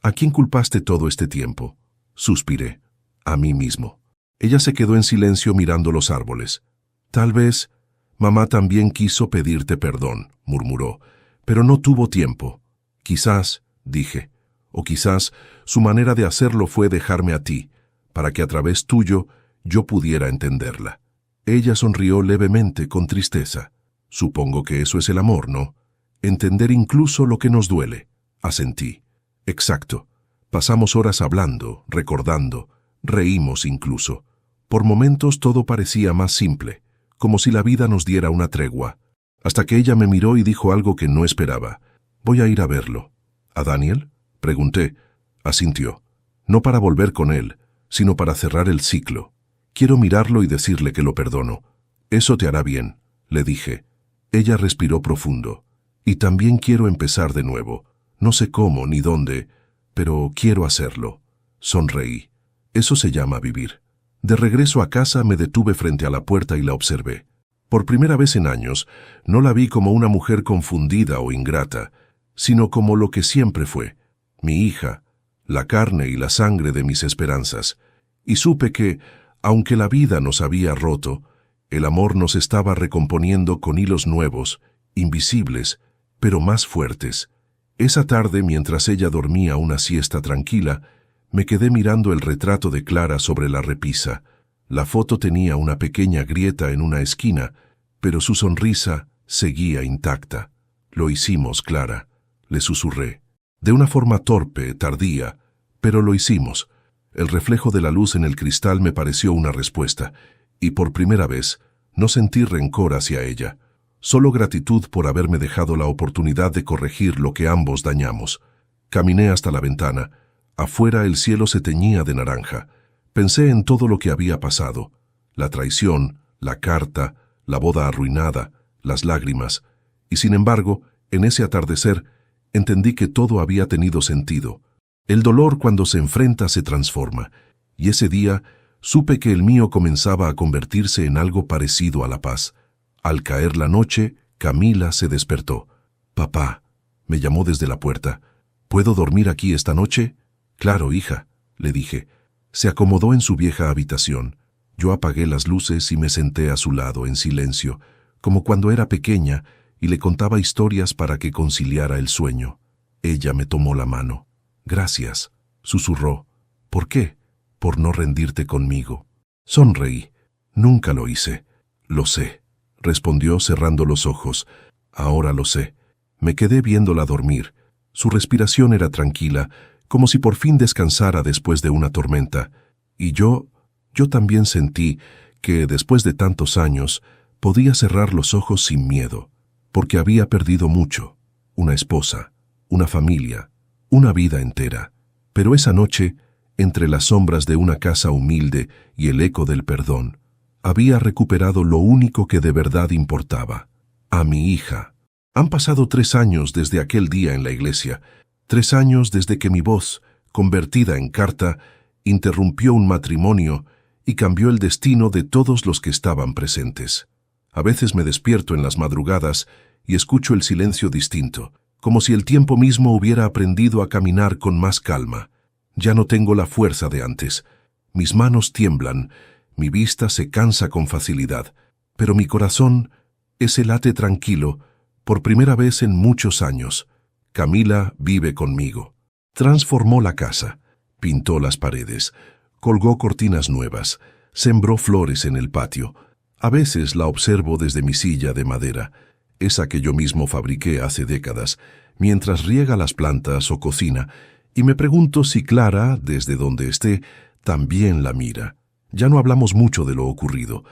[SPEAKER 1] ¿A quién culpaste todo este tiempo? Suspiré. A mí mismo. Ella se quedó en silencio mirando los árboles. Tal vez mamá también quiso pedirte perdón, murmuró, pero no tuvo tiempo. Quizás, dije, o quizás su manera de hacerlo fue dejarme a ti, para que a través tuyo yo pudiera entenderla. Ella sonrió levemente, con tristeza. Supongo que eso es el amor, ¿no? Entender incluso lo que nos duele. Asentí. Exacto. Pasamos horas hablando, recordando, reímos incluso. Por momentos todo parecía más simple, como si la vida nos diera una tregua, hasta que ella me miró y dijo algo que no esperaba. Voy a ir a verlo. ¿A Daniel?, pregunté. Asintió. No para volver con él, sino para cerrar el ciclo. Quiero mirarlo y decirle que lo perdono. Eso te hará bien, le dije. Ella respiró profundo. Y también quiero empezar de nuevo. No sé cómo ni dónde, pero quiero hacerlo. Sonreí. Eso se llama vivir. De regreso a casa me detuve frente a la puerta y la observé. Por primera vez en años, no la vi como una mujer confundida o ingrata, sino como lo que siempre fue, mi hija, la carne y la sangre de mis esperanzas. Y supe que, aunque la vida nos había roto, el amor nos estaba recomponiendo con hilos nuevos, invisibles, pero más fuertes. Esa tarde, mientras ella dormía una siesta tranquila, me quedé mirando el retrato de Clara sobre la repisa. La foto tenía una pequeña grieta en una esquina, pero su sonrisa seguía intacta. Lo hicimos, Clara, le susurré. De una forma torpe, tardía, pero lo hicimos. El reflejo de la luz en el cristal me pareció una respuesta, y por primera vez no sentí rencor hacia ella. Solo gratitud por haberme dejado la oportunidad de corregir lo que ambos dañamos. Caminé hasta la ventana. Afuera el cielo se teñía de naranja. Pensé en todo lo que había pasado. La traición, la carta, la boda arruinada, las lágrimas. Y sin embargo, en ese atardecer, entendí que todo había tenido sentido. El dolor cuando se enfrenta se transforma. Y ese día supe que el mío comenzaba a convertirse en algo parecido a la paz. Al caer la noche, Camila se despertó. «Papá», me llamó desde la puerta. «¿Puedo dormir aquí esta noche?» «Claro, hija», le dije. Se acomodó en su vieja habitación. Yo apagué las luces y me senté a su lado en silencio, como cuando era pequeña, y le contaba historias para que conciliara el sueño. Ella me tomó la mano. «Gracias», susurró. «¿Por qué?» «Por no rendirte conmigo». Sonreí. «Nunca lo hice». «Lo sé», respondió cerrando los ojos. «Ahora lo sé». Me quedé viéndola dormir. Su respiración era tranquila, como si por fin descansara después de una tormenta. Y yo también sentí que, después de tantos años, podía cerrar los ojos sin miedo, porque había perdido mucho. Una esposa, una familia, una vida entera. Pero esa noche, entre las sombras de una casa humilde y el eco del perdón, Había recuperado lo único que de verdad importaba, a mi hija. Han pasado 3 años desde aquel día en la iglesia, 3 años desde que mi voz, convertida en carta, interrumpió un matrimonio y cambió el destino de todos los que estaban presentes. A veces me despierto en las madrugadas y escucho el silencio distinto, como si el tiempo mismo hubiera aprendido a caminar con más calma. Ya no tengo la fuerza de antes. Mis manos tiemblan, mi vista se cansa con facilidad, pero mi corazón ese late tranquilo por primera vez en muchos años. Camila vive conmigo. Transformó la casa, pintó las paredes, colgó cortinas nuevas, sembró flores en el patio. A veces la observo desde mi silla de madera, esa que yo mismo fabriqué hace décadas, mientras riega las plantas o cocina, y me pregunto si Clara, desde donde esté, también la mira. Ya no hablamos mucho de lo ocurrido,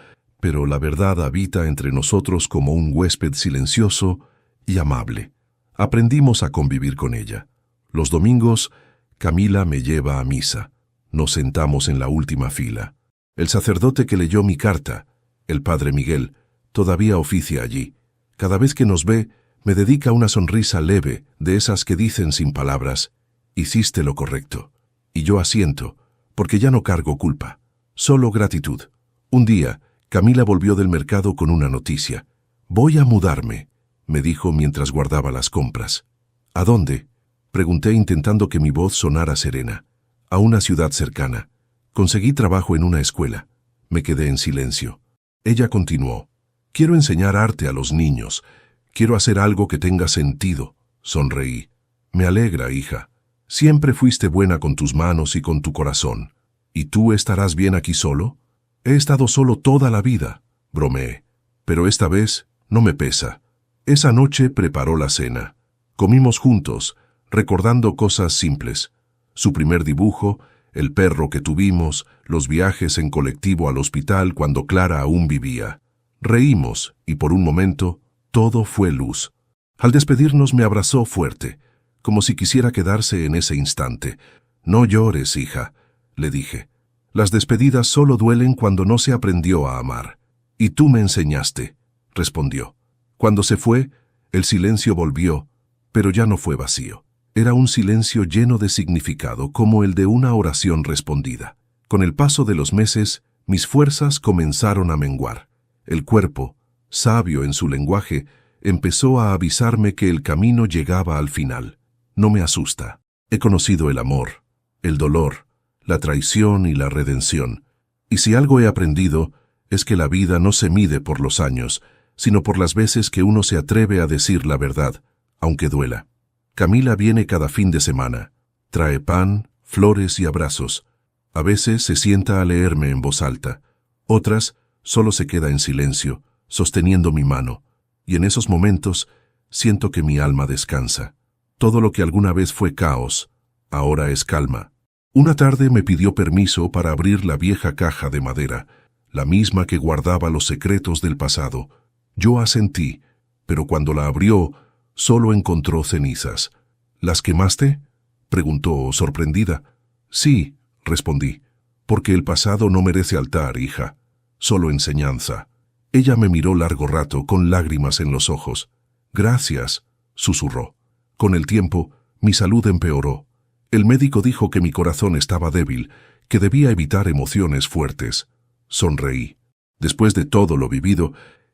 [SPEAKER 1] pero la verdad habita entre nosotros como un huésped silencioso y amable. Aprendimos a convivir con ella. Los domingos, Camila me lleva a misa. Nos sentamos en la última fila. El sacerdote que leyó mi carta, el padre Miguel, todavía oficia allí. Cada vez que nos ve, me dedica una sonrisa leve, de esas que dicen sin palabras, «Hiciste lo correcto». Y yo asiento, porque ya no cargo culpa, solo gratitud. Un día, Camila volvió del mercado con una noticia. «Voy a mudarme», me dijo mientras guardaba las compras. «¿A dónde?», pregunté intentando que mi voz sonara serena. «A una ciudad cercana. Conseguí trabajo en una escuela». Me quedé en silencio. Ella continuó. «Quiero enseñar arte a los niños. Quiero hacer algo que tenga sentido». Sonreí. «Me alegra, hija. Siempre fuiste buena con tus manos y con tu corazón. ¿Y tú estarás bien aquí solo?». «He estado solo toda la vida», bromeé. «Pero esta vez no me pesa». Esa noche preparó la cena. Comimos juntos, recordando cosas simples. Su primer dibujo, el perro que tuvimos, los viajes en colectivo al hospital cuando Clara aún vivía. Reímos y por un momento todo fue luz. Al despedirnos me abrazó fuerte, como si quisiera quedarse en ese instante. «No llores, hija», le dije. «Las despedidas solo duelen cuando no se aprendió a amar». «Y tú me enseñaste», respondió. Cuando se fue, el silencio volvió, pero ya no fue vacío. Era un silencio lleno de significado, como el de una oración respondida. Con el paso de los meses, mis fuerzas comenzaron a menguar. El cuerpo, sabio en su lenguaje, empezó a avisarme que el camino llegaba al final. No me asusta. He conocido el amor, el dolor, la traición y la redención. Y si algo he aprendido, es que la vida no se mide por los años, sino por las veces que uno se atreve a decir la verdad, aunque duela. Camila viene cada fin de semana. Trae pan, flores y abrazos. A veces se sienta a leerme en voz alta. Otras solo se queda en silencio, sosteniendo mi mano. Y en esos momentos siento que mi alma descansa. Todo lo que alguna vez fue caos, ahora es calma. Una tarde me pidió permiso para abrir la vieja caja de madera, la misma que guardaba los secretos del pasado. Yo asentí, pero cuando la abrió, solo encontró cenizas. ¿Las quemaste?, preguntó sorprendida. Sí, respondí, porque el pasado no merece altar, hija, solo enseñanza. Ella me miró largo rato con lágrimas en los ojos. Gracias, susurró. Con el tiempo, mi salud empeoró. El médico dijo que mi corazón estaba débil, que debía evitar emociones fuertes. Sonreí. Después de todo lo vivido,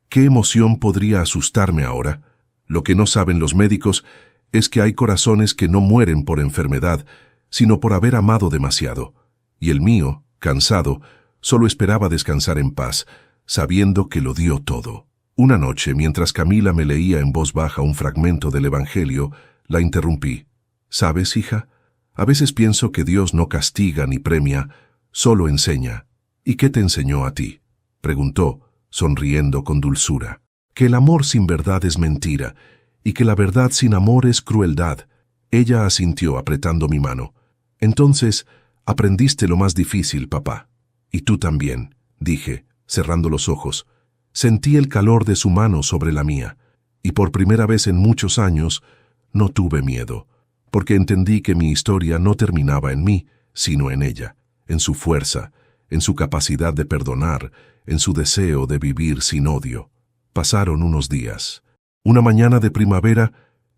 [SPEAKER 1] ¿qué emoción podría asustarme ahora? Lo que no saben los médicos es que hay corazones que no mueren por enfermedad, sino por haber amado demasiado. Y el mío, cansado, solo esperaba descansar en paz, sabiendo que lo dio todo. Una noche, mientras Camila me leía en voz baja un fragmento del Evangelio, la interrumpí. ¿Sabes, hija? A veces pienso que Dios no castiga ni premia, solo enseña. ¿Y qué te enseñó a ti?, preguntó, sonriendo con dulzura. Que el amor sin verdad es mentira, y que la verdad sin amor es crueldad. Ella asintió apretando mi mano. Entonces, aprendiste lo más difícil, papá. Y tú también, dije, cerrando los ojos. Sentí el calor de su mano sobre la mía, y por primera vez en muchos años, no tuve miedo, porque entendí que mi historia no terminaba en mí, sino en ella, en su fuerza, en su capacidad de perdonar, en su deseo de vivir sin odio. Pasaron unos días. Una mañana de primavera,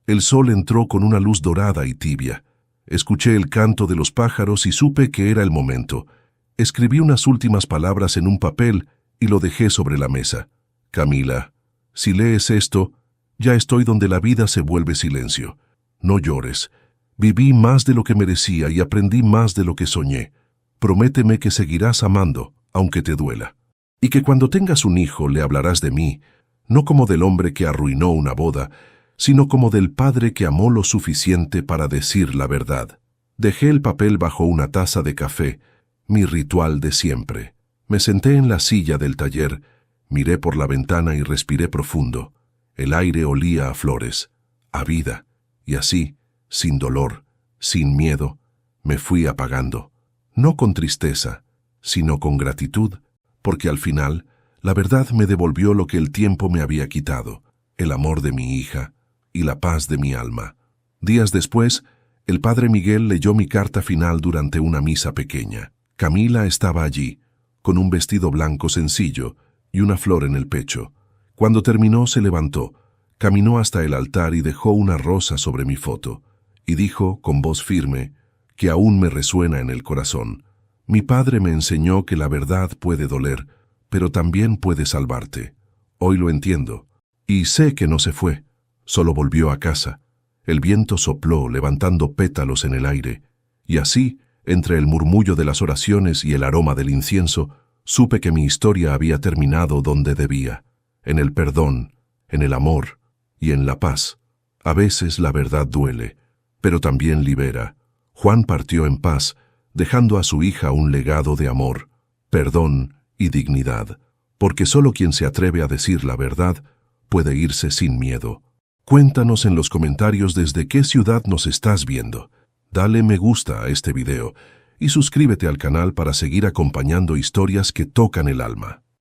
[SPEAKER 1] el sol entró con una luz dorada y tibia. Escuché el canto de los pájaros y supe que era el momento. Escribí unas últimas palabras en un papel y lo dejé sobre la mesa. Camila, si lees esto, ya estoy donde la vida se vuelve silencio. No llores. Viví más de lo que merecía y aprendí más de lo que soñé. Prométeme que seguirás amando, aunque te duela. Y que cuando tengas un hijo le hablarás de mí, no como del hombre que arruinó una boda, sino como del padre que amó lo suficiente para decir la verdad. Dejé el papel bajo una taza de café, mi ritual de siempre. Me senté en la silla del taller, miré por la ventana y respiré profundo. El aire olía a flores, a vida, y así, sin dolor, sin miedo, me fui apagando. No con tristeza, sino con gratitud, porque al final, la verdad me devolvió lo que el tiempo me había quitado, el amor de mi hija y la paz de mi alma. Días después, el padre Miguel leyó mi carta final durante una misa pequeña. Camila estaba allí, con un vestido blanco sencillo y una flor en el pecho. Cuando terminó, se levantó, caminó hasta el altar y dejó una rosa sobre mi foto, y dijo, con voz firme, que aún me resuena en el corazón: mi padre me enseñó que la verdad puede doler, pero también puede salvarte. Hoy lo entiendo, y sé que no se fue, solo volvió a casa. El viento sopló, levantando pétalos en el aire, y así, entre el murmullo de las oraciones y el aroma del incienso, supe que mi historia había terminado donde debía, en el perdón, en el amor y en la paz. A veces la verdad duele, pero también libera. Juan partió en paz, dejando a su hija un legado de amor, perdón y dignidad, porque solo quien se atreve a decir la verdad puede irse sin miedo. Cuéntanos en los comentarios desde qué ciudad nos estás viendo. Dale me gusta a este video y suscríbete al canal para seguir acompañando historias que tocan el alma.